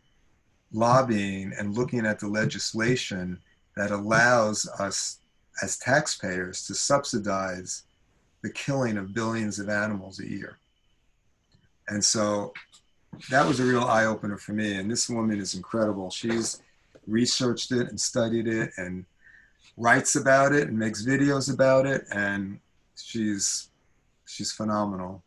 [SPEAKER 2] lobbying and looking at the legislation that allows us as taxpayers to subsidize the killing of billions of animals a year. And so that was a real eye opener for me. And this woman is incredible. She's researched it and studied it and writes about it and makes videos about it, and she's phenomenal.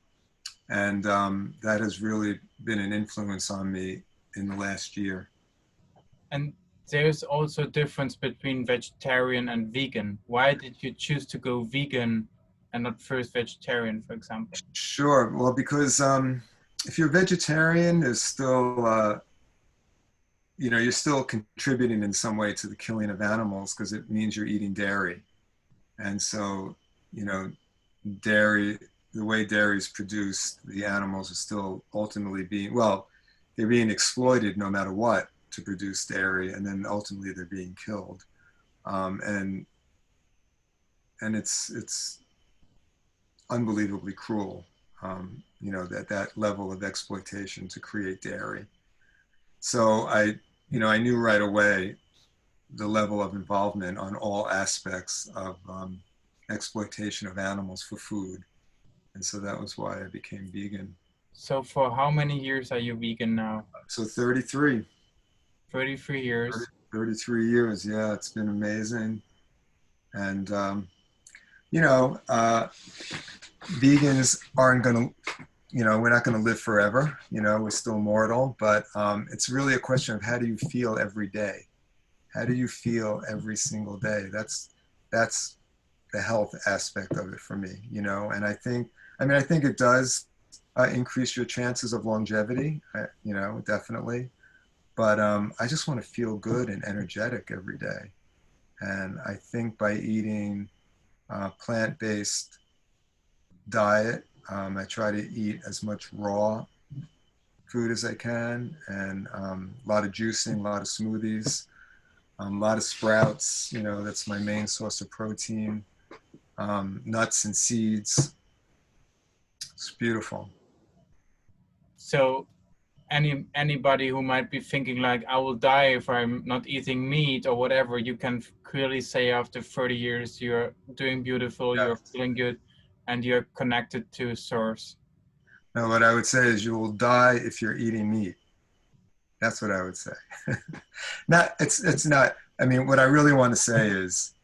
[SPEAKER 2] And that has really been an influence on me in the last year.
[SPEAKER 1] And there's also a difference between vegetarian and vegan. Why did you choose to go vegan and not first vegetarian, for example?
[SPEAKER 2] Sure. Well, because if you're vegetarian, there's still you know, you're still contributing in some way to the killing of animals because it means you're eating dairy. And so, you know, dairy, the way dairy is produced, the animals are still ultimately being, well, they're being exploited no matter what to produce dairy, and then ultimately they're being killed. And it's unbelievably cruel, you know, that level of exploitation to create dairy. So you know, I knew right away the level of involvement on all aspects of exploitation of animals for food. And so that was why I became vegan.
[SPEAKER 1] So for how many years are you vegan now?
[SPEAKER 2] So 33,
[SPEAKER 1] 33 years.
[SPEAKER 2] 33 years. Yeah, it's been amazing. And, you know, vegans aren't going to, you know, we're not going to live forever. You know, we're still mortal, but it's really a question of how do you feel every day? How do you feel every single day? That's the health aspect of it for me, you know. And I think it does increase your chances of longevity, you know, definitely. But I just want to feel good and energetic every day. And I think by eating plant-based diet, I try to eat as much raw food as I can, and a lot of juicing, a lot of smoothies, a lot of sprouts. You know, that's my main source of protein. Nuts and seeds. It's beautiful.
[SPEAKER 1] So anybody who might be thinking like, I will die if I'm not eating meat or whatever, you can clearly say after 30 years, you're doing beautiful, you're
[SPEAKER 2] Yes.
[SPEAKER 1] feeling good, and you're connected to source.
[SPEAKER 2] No, what I would say is you will die if you're eating meat. That's what I would say. Not, it's not, I mean, what I really want to say is,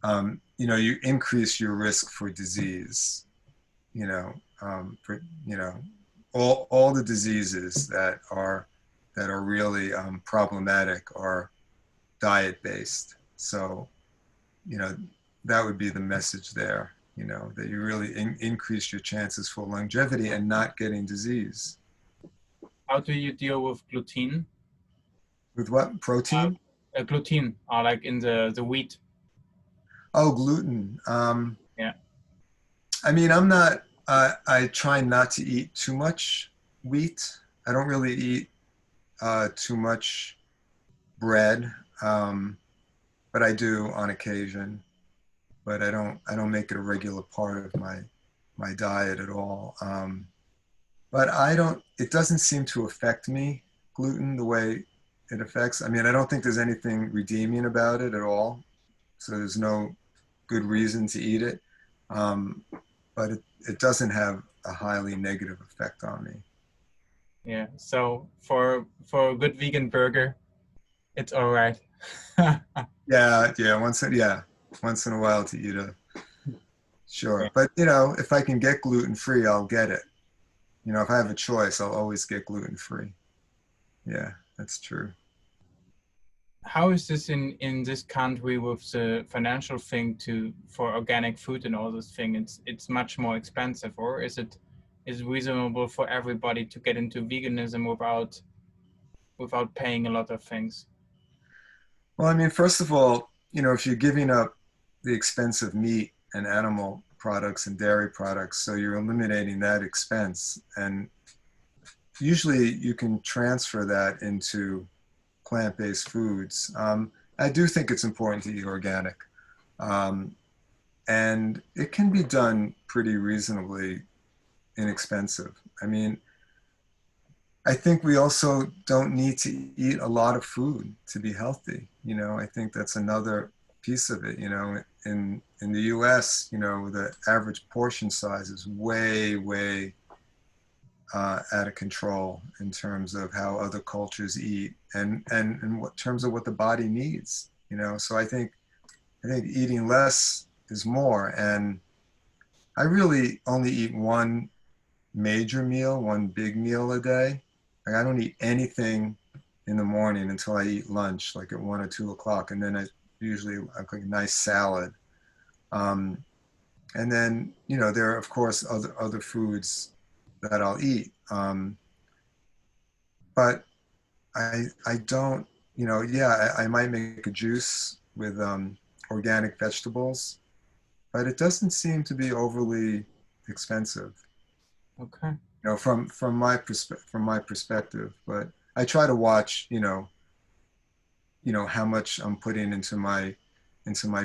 [SPEAKER 2] you know, you increase your risk for disease, you know, you know, all the diseases that are really problematic are diet based. So, you know, that would be the message there, you know, that you really increase your chances for longevity and not getting disease.
[SPEAKER 1] How do you deal with gluten?
[SPEAKER 2] With what?
[SPEAKER 1] Uh,
[SPEAKER 2] Protein?
[SPEAKER 1] Gluten, like in the wheat.
[SPEAKER 2] Oh, gluten.
[SPEAKER 1] Yeah.
[SPEAKER 2] I mean, I try not to eat too much wheat. I don't really eat too much bread, but I do on occasion. But I don't make it a regular part of my diet at all. But I don't. It doesn't seem to affect me, gluten, the way it affects. I mean, I don't think there's anything redeeming about it at all. So there's no good reason to eat it. Um, but it doesn't have a highly negative effect on me.
[SPEAKER 1] Yeah. So for a good vegan burger, it's all right.
[SPEAKER 2] Yeah. Once in a while to eat a
[SPEAKER 1] Yeah.
[SPEAKER 2] sure. But if I can get gluten free, I'll get it. If I have a choice, I'll always get gluten free. Yeah, that's true.
[SPEAKER 1] How is this in this country with the financial thing to for organic food and all this thing? It's much more expensive, or is it reasonable for everybody to get into veganism without paying a lot of things?
[SPEAKER 2] Well, I mean, first of all, if you're giving up the expensive meat and animal products and dairy products, so you're eliminating that expense, and usually you can transfer that into plant-based foods. I do think it's important to eat organic, um, and it can be done pretty reasonably inexpensive. I mean, I think we also don't need to eat a lot of food to be healthy. I think that's another piece of it. In the U.S., the average portion size is way, way out of control in terms of how other cultures eat and in what terms of what the body needs. So I think eating less is more, and I really only eat one major meal, one big meal a day. Like I don't eat anything in the morning until I eat lunch, like at 1 or 2 o'clock, and then I usually like a nice salad. Um, and then there are of course other foods that I'll eat, but I don't yeah I might make a juice with organic vegetables, but it doesn't seem to be overly expensive.
[SPEAKER 1] Okay.
[SPEAKER 2] From my perspective. But I try to watch, how much I'm putting into my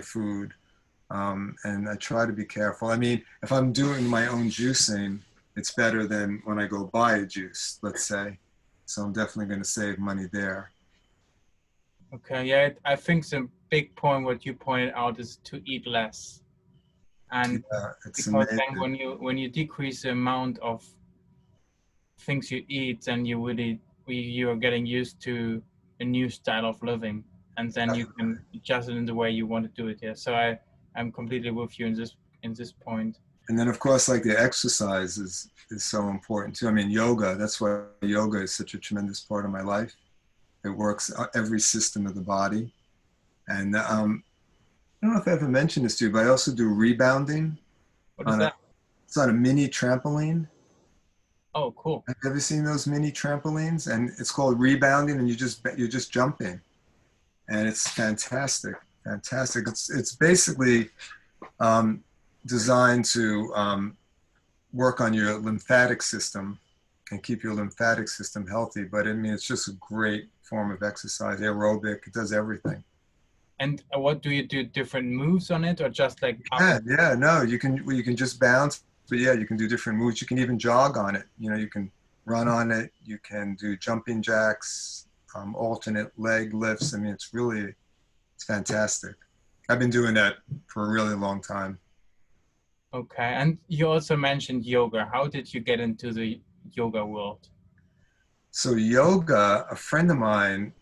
[SPEAKER 2] food, and I try to be careful. I mean, if I'm doing my own juicing, it's better than when I go buy a juice, let's say. So I'm definitely going to save money there.
[SPEAKER 1] Okay. Yeah. I think the big point what you pointed out is to eat less, and
[SPEAKER 2] Yeah, it's
[SPEAKER 1] because then
[SPEAKER 2] amazing.
[SPEAKER 1] when you decrease the amount of things you eat, then you are getting used to a new style of living, and then you can adjust it in the way you want to do it. Yeah. So I'm completely with you in this point.
[SPEAKER 2] And then of course, like the exercise is so important too. I mean, yoga. That's why yoga is such a tremendous part of my life. It works every system of the body. And I don't know if I ever mentioned this to you, but I also do rebounding
[SPEAKER 1] What is
[SPEAKER 2] on a
[SPEAKER 1] that?
[SPEAKER 2] it's on a mini trampoline.
[SPEAKER 1] Oh, cool.
[SPEAKER 2] Have you ever seen those mini trampolines? And it's called rebounding, and you're just jumping, and it's fantastic, fantastic. It's basically um, designed to work on your lymphatic system and keep your lymphatic system healthy. But I mean, it's just a great form of exercise, aerobic. It does everything.
[SPEAKER 1] And what do you do? Different moves on it, or just like up
[SPEAKER 2] Yeah,
[SPEAKER 1] and
[SPEAKER 2] yeah, no, you can just bounce, but yeah, you can do different moves. You can even jog on it. You can run on it. You can do jumping jacks, alternate leg lifts. I mean, it's fantastic. I've been doing that for a really long time.
[SPEAKER 1] okay? And you also mentioned yoga. How did you get into the yoga world?
[SPEAKER 2] So yoga, a friend of mine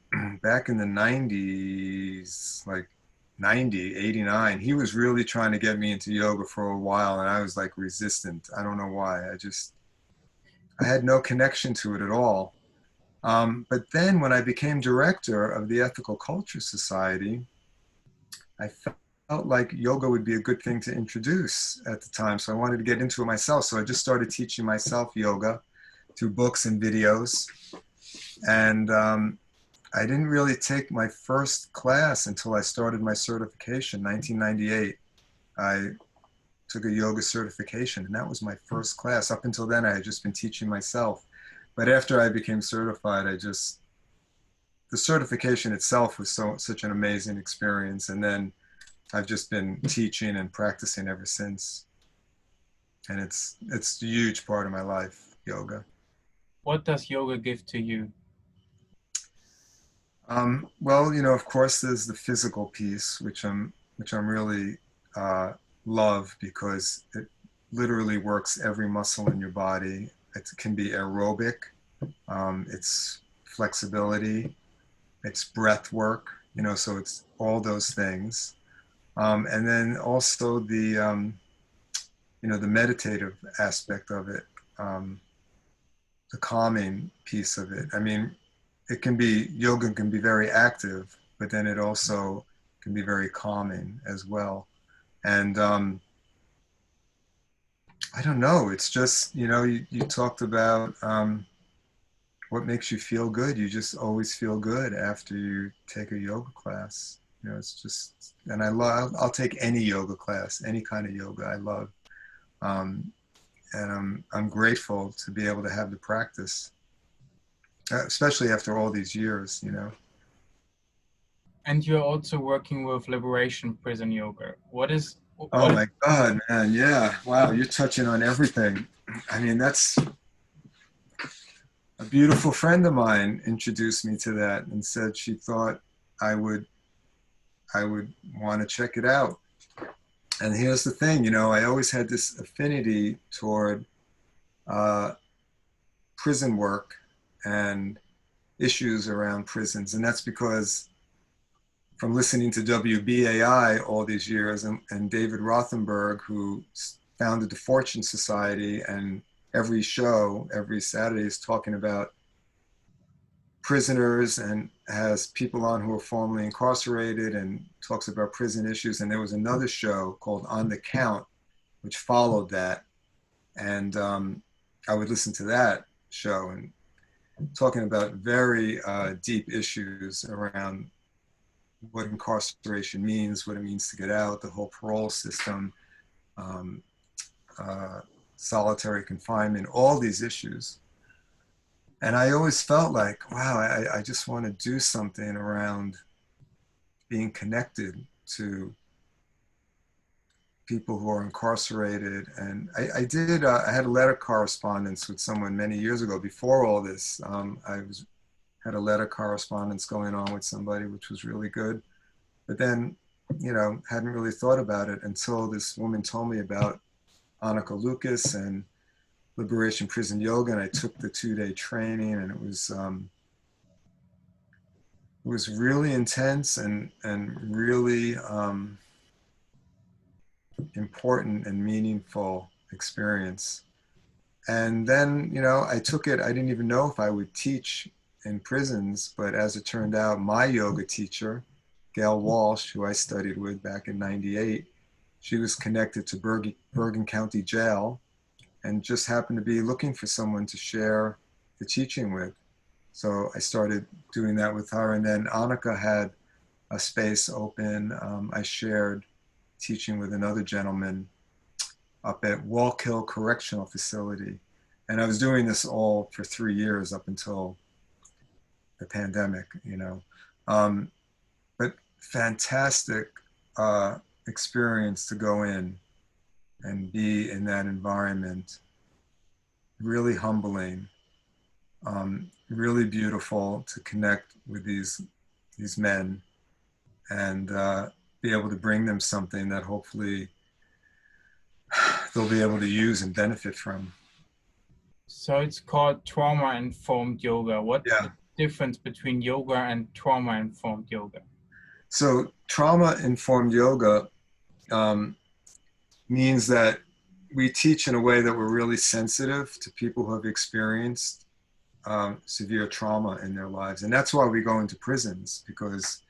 [SPEAKER 2] back in the 90s, like 90, 89, he was really trying to get me into yoga for a while, and I was like resistant. I don't know why. I had no connection to it at all. But then when I became director of the Ethical Culture Society, I felt like yoga would be a good thing to introduce at the time. So I wanted to get into it myself. So I just started teaching myself yoga through books and videos. And I didn't really take my first class until I started my certification, 1998. I took a yoga certification, and that was my first class. Up until then, I had just been teaching myself. But after I became certified, the certification itself was such an amazing experience. And then I've just been teaching and practicing ever since. And it's a huge part of my life, yoga.
[SPEAKER 1] What does yoga give to you?
[SPEAKER 2] Well, of course, there's the physical piece, which I'm really love, because it literally works every muscle in your body. It can be aerobic, it's flexibility, it's breath work, so it's all those things. And then also the meditative aspect of it, the calming piece of it. I mean, yoga can be very active, but then it also can be very calming as well. And I don't know, it's just, you talked about what makes you feel good. You just always feel good after you take a yoga class. It's just, and I'll take any yoga class, any kind of yoga I love. And I'm grateful to be able to have the practice, especially after all these years.
[SPEAKER 1] And you're also working with liberation prison yoga.
[SPEAKER 2] Oh
[SPEAKER 1] What is
[SPEAKER 2] my God, man. Yeah. Wow. You're touching on everything. I mean, that's a beautiful friend of mine introduced me to that and said she thought I would want to check it out. And here's the thing, I always had this affinity toward uh, prison work and issues around prisons. And that's because from listening to WBAI all these years, and David Rothenberg, who founded the Fortune Society, and every show, every Saturday, is talking about prisoners and has people on who are formerly incarcerated and talks about prison issues. And there was another show called On the Count, which followed that. And I would listen to that show and talking about very deep issues around what incarceration means, what it means to get out, the whole parole system, um, solitary confinement, all these issues. And I always felt like, wow, I just want to do something around being connected to people who are incarcerated. And I had a letter correspondence with someone many years ago before all this. Had a letter correspondence going on with somebody, which was really good. But then, hadn't really thought about it until this woman told me about Annika Lucas and Liberation Prison Yoga, and I took the 2-day training, and it was really intense and really important and meaningful experience. And then, I took it. I didn't even know if I would teach in prisons, but as it turned out, my yoga teacher, Gail Walsh, who I studied with back in '98, she was connected to Bergen County Jail and just happened to be looking for someone to share the teaching with. So I started doing that with her. And then Annika had a space open. I shared teaching with another gentleman up at Wallkill Correctional Facility. And I was doing this all for 3 years up until the pandemic. But fantastic experience to go in and be in that environment. Really humbling, really beautiful to connect with these men and be able to bring them something that hopefully they'll be able to use and benefit from.
[SPEAKER 1] So it's called trauma-informed yoga. What's
[SPEAKER 2] Yeah.
[SPEAKER 1] the difference between yoga and trauma-informed yoga?
[SPEAKER 2] So trauma-informed yoga means that we teach in a way that we're really sensitive to people who have experienced severe trauma in their lives. And that's why we go into prisons, because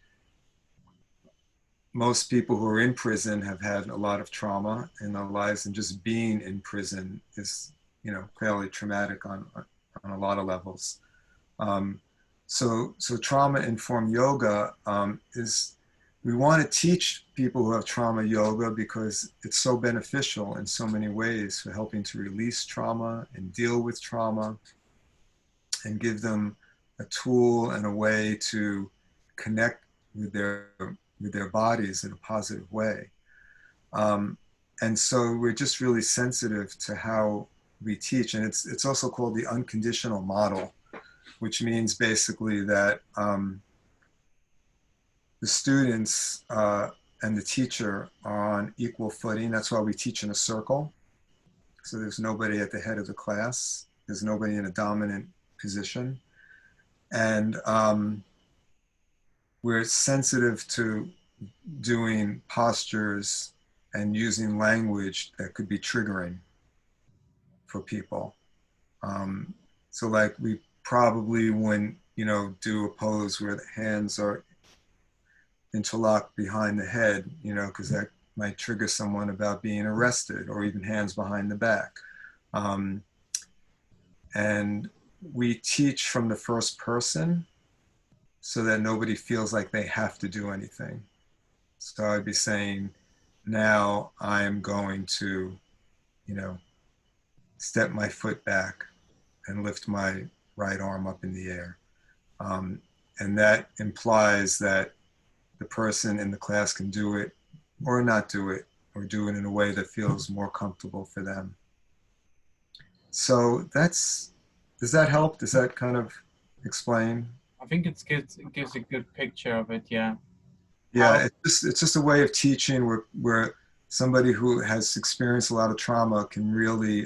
[SPEAKER 2] most people who are in prison have had a lot of trauma in their lives, and just being in prison is, fairly traumatic on a lot of levels. So trauma-informed yoga is we want to teach people who have trauma yoga because it's so beneficial in so many ways for helping to release trauma and deal with trauma and give them a tool and a way to connect with their bodies in a positive way. Um, and so we're just really sensitive to how we teach, and it's also called the unconditional model, which means basically that the students and the teacher are on equal footing. That's why we teach in a circle. So there's nobody at the head of the class. There's nobody in a dominant position. And we're sensitive to doing postures and using language that could be triggering for people. So like we probably wouldn't, do a pose where the hands are interlocked behind the head, because that might trigger someone about being arrested, or even hands behind the back. And we teach from the first person so that nobody feels like they have to do anything. So I'd be saying, now I'm going to, step my foot back and lift my right arm up in the air. And that implies that the person in the class can do it or not do it, or do it in a way that feels more comfortable for them. So does that help? Does that kind of explain?
[SPEAKER 1] I think it gives a good picture of it. Yeah.
[SPEAKER 2] Yeah, it's just a way of teaching where somebody who has experienced a lot of trauma can really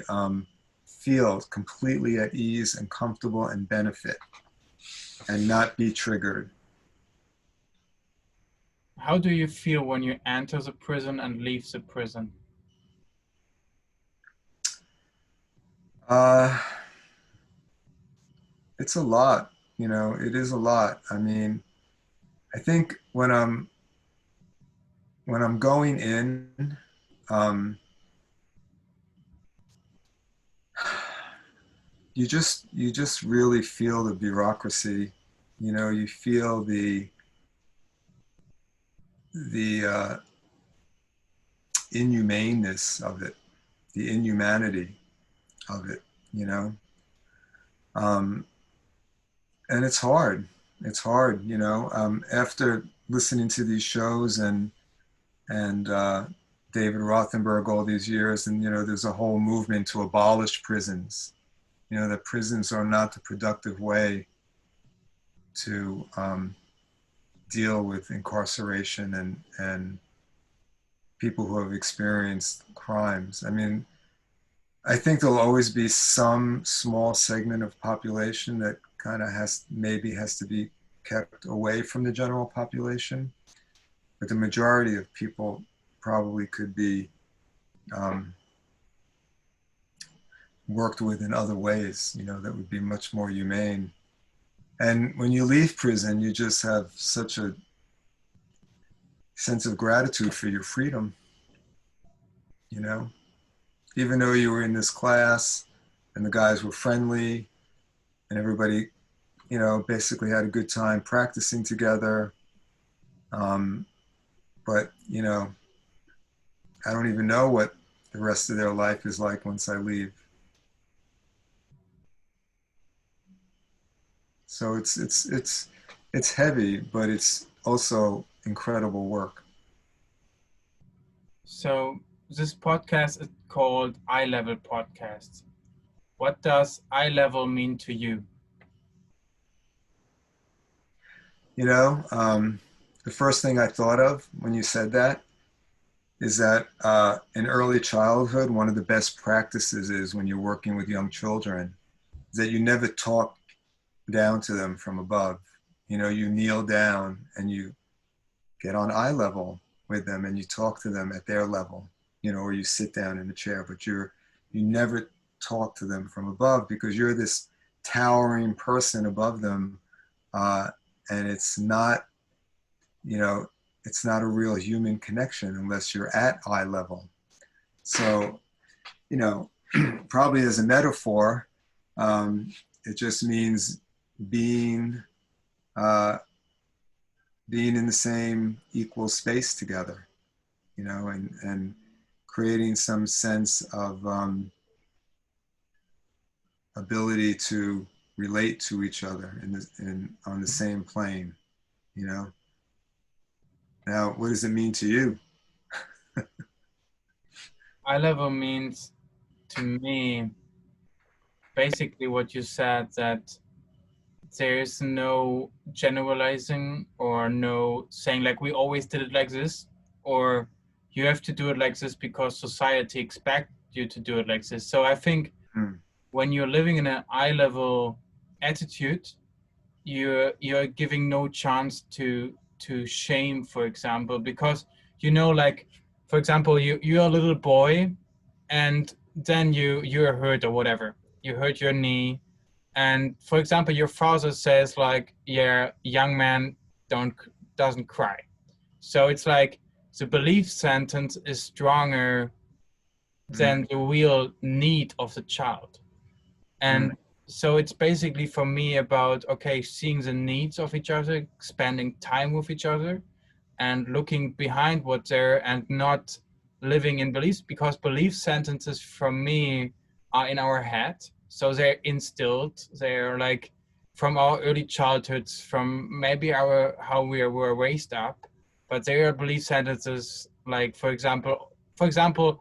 [SPEAKER 2] feel completely at ease and comfortable and benefit and not be triggered.
[SPEAKER 1] How do you feel when you enter the prison and leave the prison?
[SPEAKER 2] Uh, it's a lot, it is a lot. I mean, I think when I'm going in, you just really feel the bureaucracy. You feel the inhumaneness of it, the inhumanity of it, um, and it's hard. It's hard, after listening to these shows and David Rothenberg all these years, and there's a whole movement to abolish prisons. That prisons are not the productive way to deal with incarceration and people who have experienced crimes. I mean, I think there'll always be some small segment of population that kind of has to be kept away from the general population, but the majority of people probably could be worked with in other ways, that would be much more humane. And when you leave prison, you just have such a sense of gratitude for your freedom, even though you were in this class and the guys were friendly and everybody, basically had a good time practicing together. But, I don't even know what the rest of their life is like once I leave. So it's heavy, but it's also incredible work.
[SPEAKER 1] So this podcast is called Eye Level Podcast. What does eye level mean to you?
[SPEAKER 2] The first thing I thought of when you said that is that in early childhood, one of the best practices is when you're working with young children, is that you never talk down to them from above. You kneel down and you get on eye level with them and you talk to them at their level, or you sit down in a chair, but you never talk to them from above because you're this towering person above them. And it's not, it's not a real human connection unless you're at eye level. So, probably as a metaphor, it just means being being in the same equal space together, you know, and creating some sense of ability to relate to each other on the same plane, you know. Now, what does it mean to you?
[SPEAKER 1] Eye level means to me basically what you said, that there is no generalizing or no saying like we always did it like this, or you have to do it like this because society expects you to do it like this. So I think
[SPEAKER 2] Mm,
[SPEAKER 1] when you're living in an eye level attitude, you're giving no chance to shame, for example, because like, for example, you're a little boy, and then you're hurt or whatever, you hurt your knee, and for example your father says like, yeah, young man don't doesn't cry. So it's like the belief sentence is stronger
[SPEAKER 2] mm,
[SPEAKER 1] than the real need of the child.
[SPEAKER 2] mm,
[SPEAKER 1] And so it's basically for me about, okay, seeing the needs of each other, spending time with each other, and looking behind what's there, and not living in beliefs, because belief sentences from me are in our head. So they're instilled. They're like from our early childhoods, from maybe our how we were raised up. But they are belief sentences. Like for example,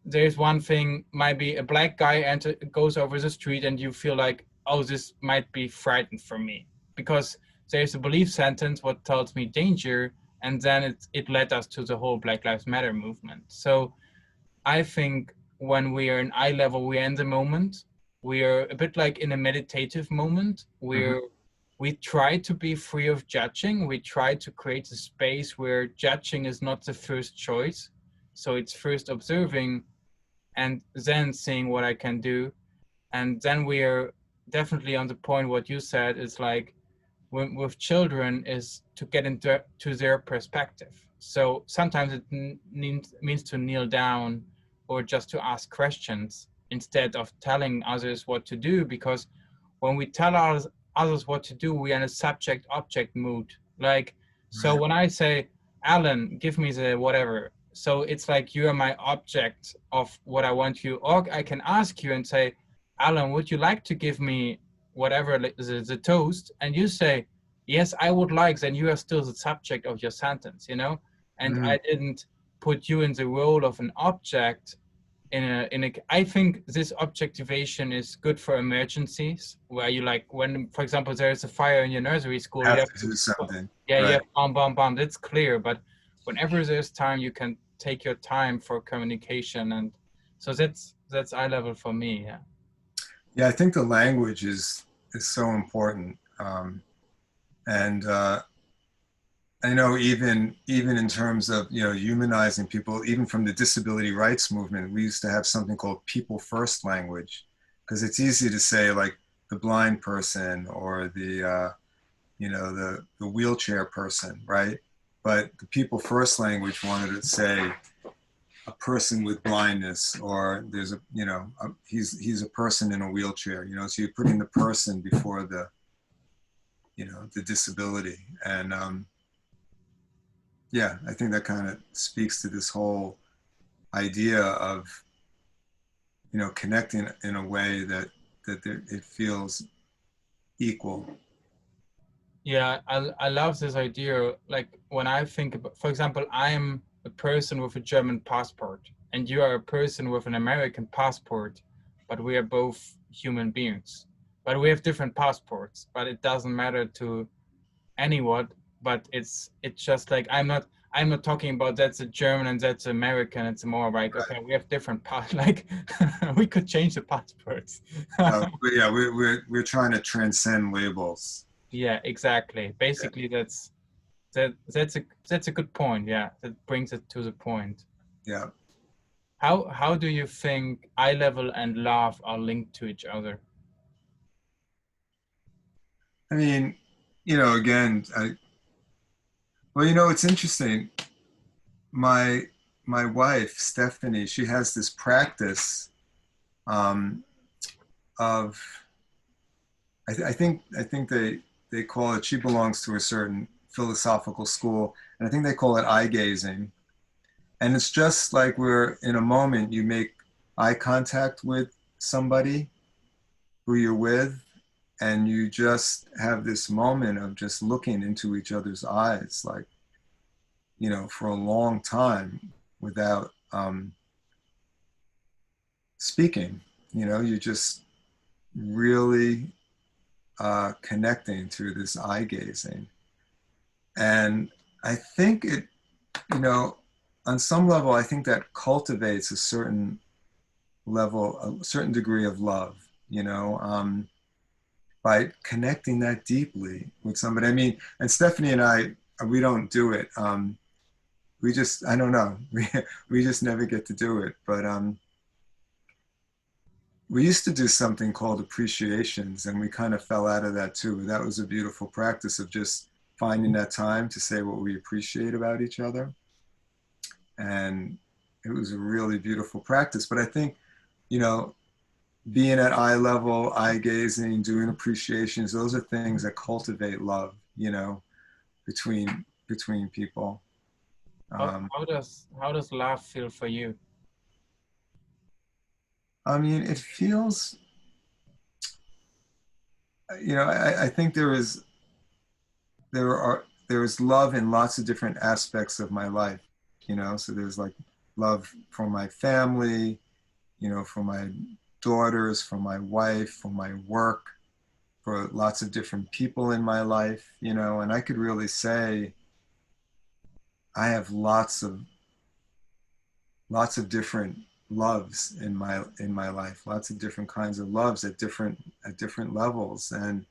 [SPEAKER 1] there's one thing, might be a black guy goes over the street and you feel like, oh, this might be frightened for me, because there's a belief sentence what tells me danger, and then it led us to the whole Black Lives Matter movement. So I think when we are in eye level, we are in the moment. We are a bit like in a meditative moment.
[SPEAKER 2] mhm,
[SPEAKER 1] We try to be free of judging. We try to create a space where judging is not the first choice. So it's first observing and then seeing what I can do. And then we are definitely on the point what you said is like, with children, is to get into to their perspective. So sometimes it means to kneel down or just to ask questions instead of telling others what to do, because when we tell others what to do, we are in a subject object mood. Like, so
[SPEAKER 2] right.
[SPEAKER 1] when I say, Alan, give me the whatever, so it's like you are my object of what I want you, or I can ask you and say, Alan, would you like to give me whatever the toast? And you say, yes, I would like, then you are still the subject of your sentence. And
[SPEAKER 2] Mm,
[SPEAKER 1] I didn't put you in the role of an object. I think this objectivation is good for emergencies, where you, like, when, for example, there's a fire in your nursery school, you
[SPEAKER 2] have
[SPEAKER 1] have
[SPEAKER 2] to
[SPEAKER 1] to,
[SPEAKER 2] do something,
[SPEAKER 1] yeah, you
[SPEAKER 2] right?
[SPEAKER 1] have bomb, bomb, bomb. That's clear. But whenever there's time, you can take your time for communication, and so that's eye level for me. Yeah.
[SPEAKER 2] Yeah, I think the language is so important, and I know even in terms of humanizing people, even from the disability rights movement, we used to have something called people first language, because it's easy to say like the blind person or the wheelchair person, right? But the people first language wanted to say a person with blindness, or there's he's a person in a wheelchair, so you're putting the person before the disability. And yeah, I think that kind of speaks to this whole idea of connecting in a way that it feels equal.
[SPEAKER 1] Yeah, I love this idea. Like, when I think about, for example, I'm a person with a German passport, and you are a person with an American passport, but we are both human beings. But we have different passports, but it doesn't matter to anyone. But it's just like, I'm not talking about that's a German and that's American. It's more like, okay, we have different like we could change the passports.
[SPEAKER 2] But yeah, we're trying to transcend labels.
[SPEAKER 1] Yeah, exactly.
[SPEAKER 2] Yeah,
[SPEAKER 1] Basically, that's a good point. Yeah, that brings it to the point.
[SPEAKER 2] yeah.
[SPEAKER 1] How do you think eye level and love are linked to each other?
[SPEAKER 2] I mean, again, well, it's interesting. My my wife Stephanie, she has this practice um, of I think they call it. She belongs to a certain philosophical school, and I think they call it eye gazing. And it's just like we're in a moment, you make eye contact with somebody who you're with, and you just have this moment of just looking into each other's eyes, like, for a long time without speaking. You're just really connecting through this eye gazing. And I think on some level, I think that cultivates a certain level, a certain degree of love, by connecting that deeply with somebody. I mean, and Stephanie and I, we don't do it. We just, I don't know, we just never get to do it. But we used to do something called appreciations, and we kind of fell out of that too. That was a beautiful practice of just finding that time to say what we appreciate about each other. And it was a really beautiful practice. But I think, being at eye level, eye gazing, doing appreciations, those are things that cultivate love, between people.
[SPEAKER 1] How does love feel for you?
[SPEAKER 2] I mean, it feels, I think there is love in lots of different aspects of my life, so there's like love for my family, for my daughters, for my wife, for my work, for lots of different people in my life, and I could really say I have lots of different loves in my life, lots of different kinds of loves at different levels, and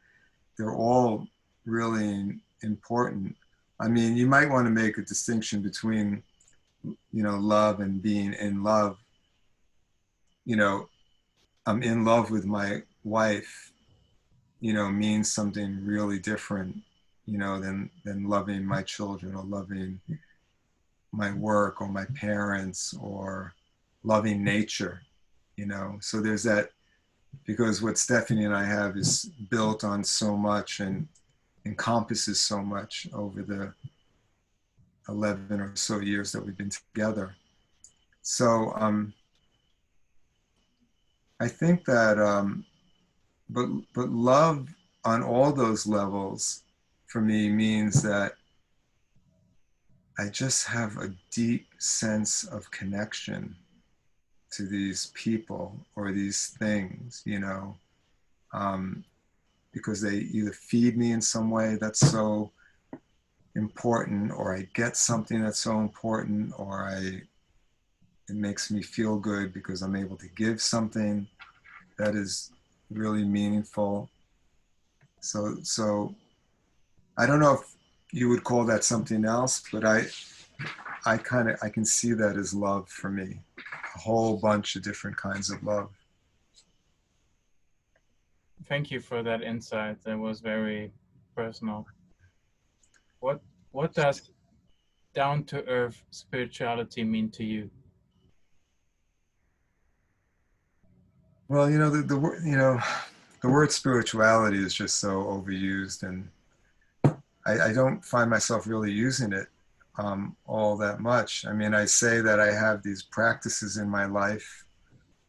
[SPEAKER 2] they're all really important. I mean, you might want to make a distinction between, love and being in love. I'm in love with my wife, means something really different, than loving my children or loving my work or my parents or loving nature, So there's that, because what Stephanie and I have is built on so much and encompasses so much over the 11 or so years that we've been together. So I think that, but love on all those levels for me means that I just have a deep sense of connection to these people or these things, because they either feed me in some way that's so important, or I get something that's so important, or it makes me feel good because I'm able to give something that is really meaningful. So I don't know if you would call that something else, but I can see that as love for me. A whole bunch of different kinds of love.
[SPEAKER 1] Thank you for that insight. That was very personal. What does down to earth spirituality mean to you?
[SPEAKER 2] Well, the word spirituality is just so overused, and I don't find myself really using it all that much. I mean, I say that I have these practices in my life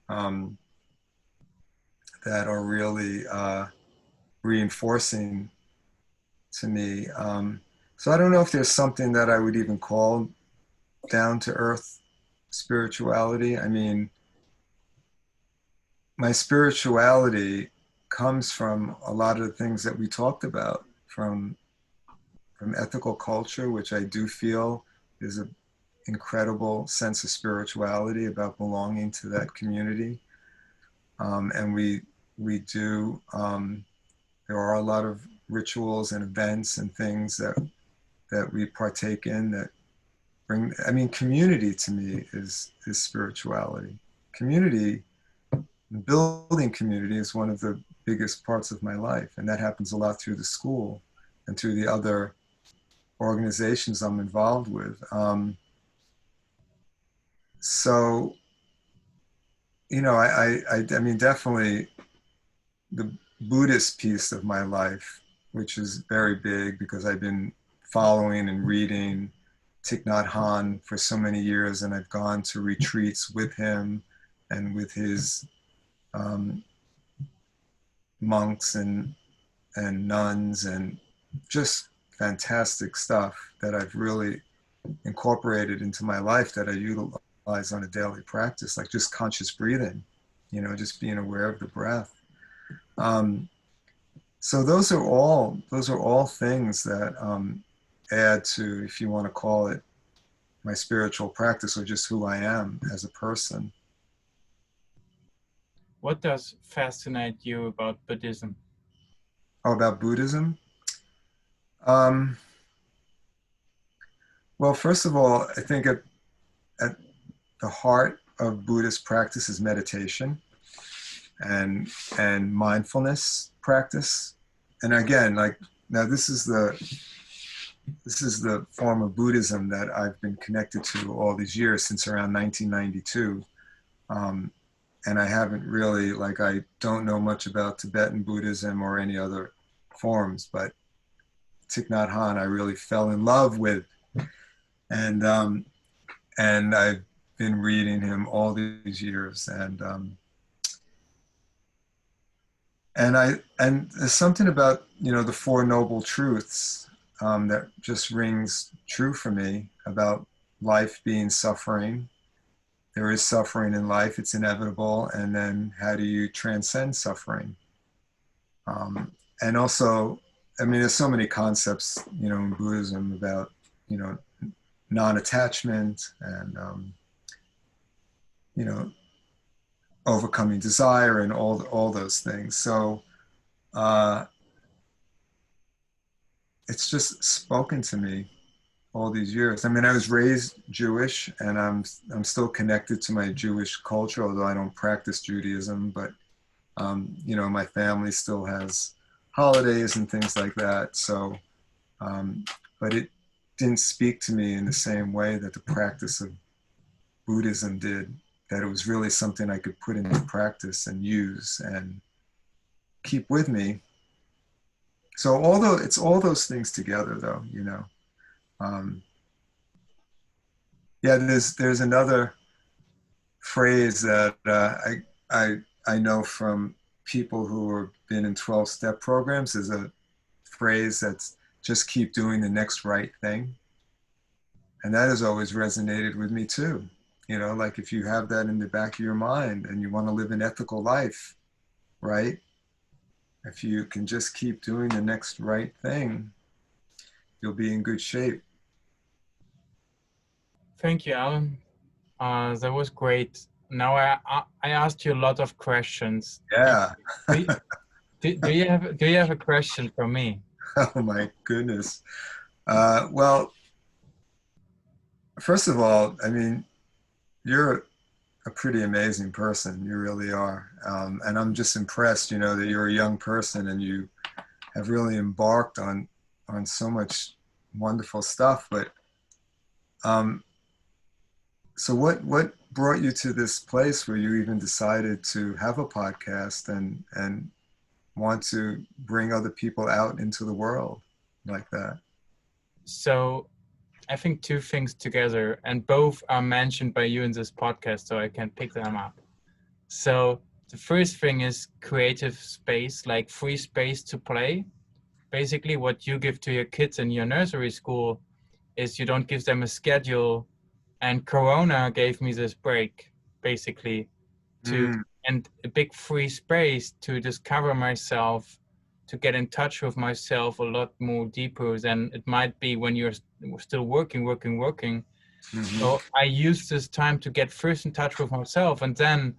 [SPEAKER 2] that are really reinforcing to me. So I don't know if there's something that I would even call down to earth spirituality. I mean, my spirituality comes from a lot of the things that we talked about, from ethical culture, which I do feel is an incredible sense of spirituality about belonging to that community. And we do, there are a lot of rituals and events and things that we partake in that bring, I mean, community to me is spirituality. Community, building community is one of the biggest parts of my life. And that happens a lot through the school and through the other organizations I'm involved with. So, I mean, definitely the Buddhist piece of my life, which is very big because I've been following and reading Thich Nhat Hanh for so many years, and I've gone to retreats with him and with his monks and nuns, and just fantastic stuff that I've really incorporated into my life, that I utilize on a daily practice, like just conscious breathing, just being aware of the breath. So those are all things that add to, if you want to call it, my spiritual practice, or just who I am as a person.
[SPEAKER 1] What does fascinate you about Buddhism?
[SPEAKER 2] Oh, about Buddhism? Well, first of all, I think at the heart of Buddhist practice is meditation and mindfulness practice. And again, like, now this is the form of Buddhism that I've been connected to all these years, since around 1992. And I haven't really, like, I don't know much about Tibetan Buddhism or any other forms, but Thich Nhat Hanh I really fell in love with. And I've been reading him all these years, and there's something about, the Four Noble Truths that just rings true for me, about life being suffering. There is suffering in life, it's inevitable, and then how do you transcend suffering? And also, I mean, there's so many concepts, in Buddhism about, non-attachment and, overcoming desire and all those things. So it's just spoken to me all these years. I mean, I was raised Jewish, and I'm still connected to my Jewish culture, although I don't practice Judaism. But my family still has holidays and things like that. So, but it didn't speak to me in the same way that the practice of Buddhism did. That it was really something I could put into practice and use and keep with me. So although it's all those things together, though, yeah, there's another phrase that I know from people who have been in 12-step programs. Is a phrase that's just keep doing the next right thing, and that has always resonated with me too. Like, if you have that in the back of your mind and you want to live an ethical life, right? If you can just keep doing the next right thing, you'll be in good shape.
[SPEAKER 1] Thank you, Alan. That was great. Now I asked you a lot of questions.
[SPEAKER 2] Yeah.
[SPEAKER 1] Do you have a question for me?
[SPEAKER 2] Oh my goodness. Well, first of all, I mean, you're a pretty amazing person. You really are. And I'm just impressed, that you're a young person and you have really embarked on so much wonderful stuff. But so what brought you to this place where you even decided to have a podcast and want to bring other people out into the world like that?
[SPEAKER 1] So I think two things together, and both are mentioned by you in this podcast, so I can pick them up. So the first thing is creative space, like free space to play. Basically, what you give to your kids in your nursery school is you don't give them a schedule. And Corona gave me this break, basically, and a big free space to discover myself, to get in touch with myself a lot more deeper than it might be when you're still working. Mm-hmm. So I used this time to get first in touch with myself, and then,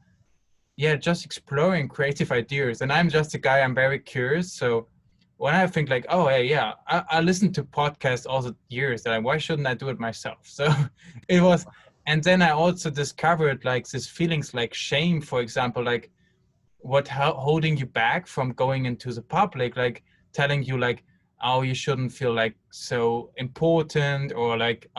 [SPEAKER 1] just exploring creative ideas. And I'm just a guy, I'm very curious. So when I think like, oh, hey, yeah, I listened to podcasts all the years, that why shouldn't I do it myself? So it was, and then I also discovered like these feelings like shame, for example, like what holding you back from going into the public, like telling you like, oh, you shouldn't feel like so important, or like,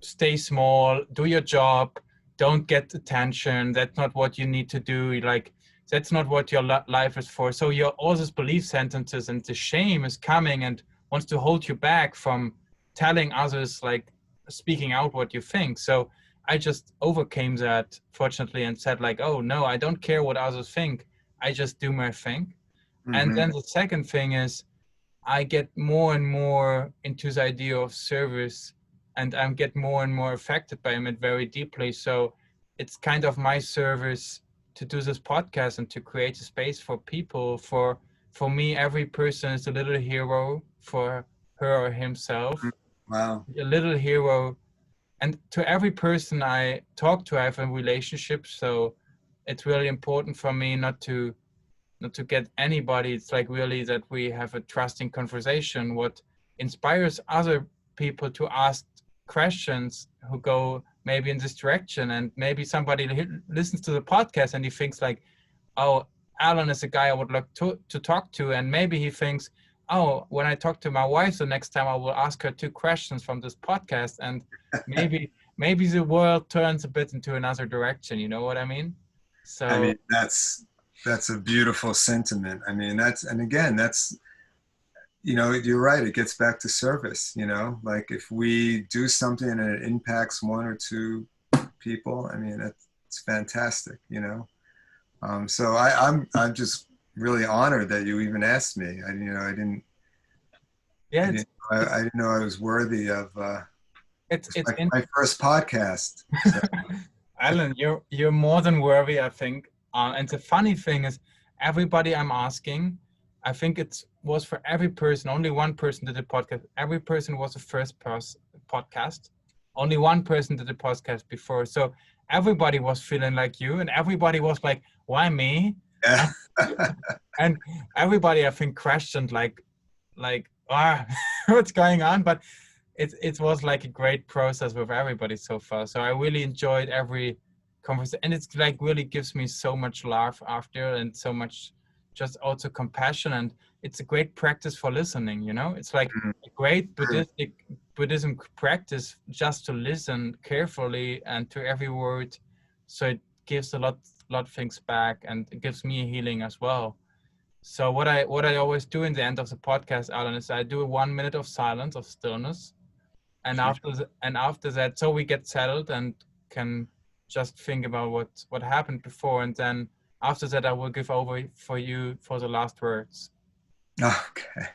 [SPEAKER 1] stay small, do your job, don't get attention. That's not what you need to do. Like, that's not what your life is for. So all these belief sentences and the shame is coming and wants to hold you back from telling others, like speaking out what you think. So I just overcame that, fortunately, and said like, oh no, I don't care what others think. I just do my thing. And
[SPEAKER 2] Mm-hmm.
[SPEAKER 1] then the second thing is I get more and more into the idea of service, and I get more and more affected by it very deeply. So it's kind of my service to do this podcast and to create a space for people. For me, every person is a little hero for her or himself,
[SPEAKER 2] Wow.
[SPEAKER 1] a little hero. And to every person I talk to, I have a relationship. So it's really important for me not to get anybody. It's like really that we have a trusting conversation. What inspires other people to ask questions who go maybe in this direction, and maybe somebody listens to the podcast and he thinks like, oh, Alan is a guy I would like to talk to, and maybe he thinks, oh, when I talk to my wife the next time, I will ask her 2 questions from this podcast, and maybe the world turns a bit into another direction. You know what I mean?
[SPEAKER 2] I
[SPEAKER 1] So
[SPEAKER 2] mean, that's a beautiful sentiment. I mean, and again, you're right. It gets back to service, like if we do something and it impacts one or two people, I mean, it's fantastic. So I'm just really honored that you even asked me. I didn't,
[SPEAKER 1] yeah,
[SPEAKER 2] I didn't, I didn't know I was worthy of,
[SPEAKER 1] it's
[SPEAKER 2] it's
[SPEAKER 1] it's
[SPEAKER 2] like my first podcast. So,
[SPEAKER 1] Alan, you're more than worthy, I think. And the funny thing is, everybody I'm asking, I think it was for every person. Only one person did a podcast. Every person was the first podcast. Only one person did a podcast before. So everybody was feeling like you, and everybody was like, "Why me?"
[SPEAKER 2] yeah.
[SPEAKER 1] And, and everybody, I think, questioned ah, what's going on? But it was like a great process with everybody so far. So I really enjoyed every conversation, and it's like really gives me so much laugh after, and so much just also compassion, and it's a great practice for listening. It's like a great Buddhism practice just to listen carefully and to every word. So it gives a lot of things back, and it gives me a healing as well. So what I always do in the end of the podcast, Alan, is I do a 1 minute of silence, of stillness, and after that, so we get settled and can just think about what happened before, and then after that I will give over for you for the last words.
[SPEAKER 2] Okay.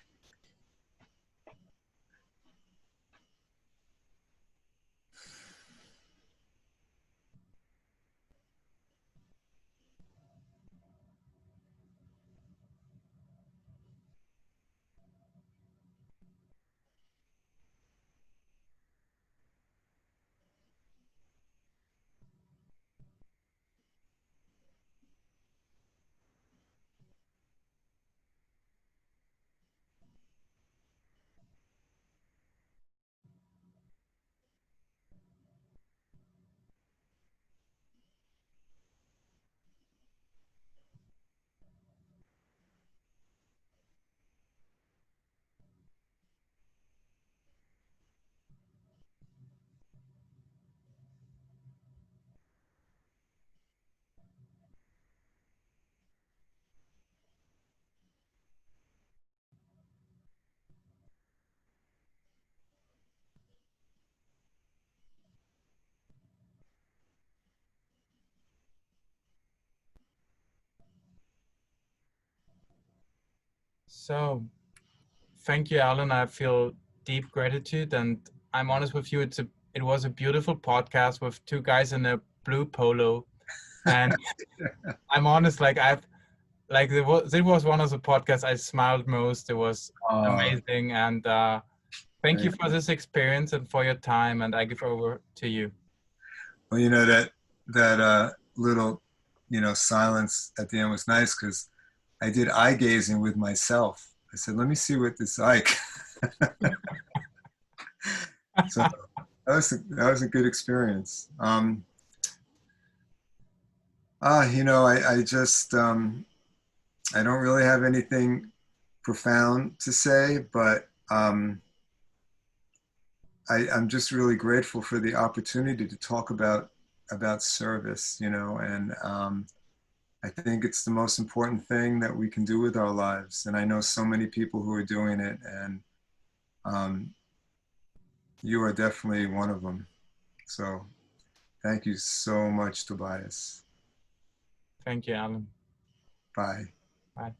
[SPEAKER 1] So thank you, Alan. I feel deep gratitude, and I'm honest with you, it was a beautiful podcast with 2 guys in a blue polo, and I'm honest, like it was one of the podcasts I smiled most. It was
[SPEAKER 2] Oh,
[SPEAKER 1] amazing, and thank you for this experience and for your time, and I give over to you.
[SPEAKER 2] well, that little, silence at the end was nice because I did eye gazing with myself. I said, "Let me see what this like." So that was a good experience. I just I don't really have anything profound to say, but I'm just really grateful for the opportunity to talk about service, and I think it's the most important thing that we can do with our lives. And I know so many people who are doing it, and Um, you are definitely one of them. So thank you so much, Tobias.
[SPEAKER 1] Thank you, Alan.
[SPEAKER 2] Bye.
[SPEAKER 1] Bye.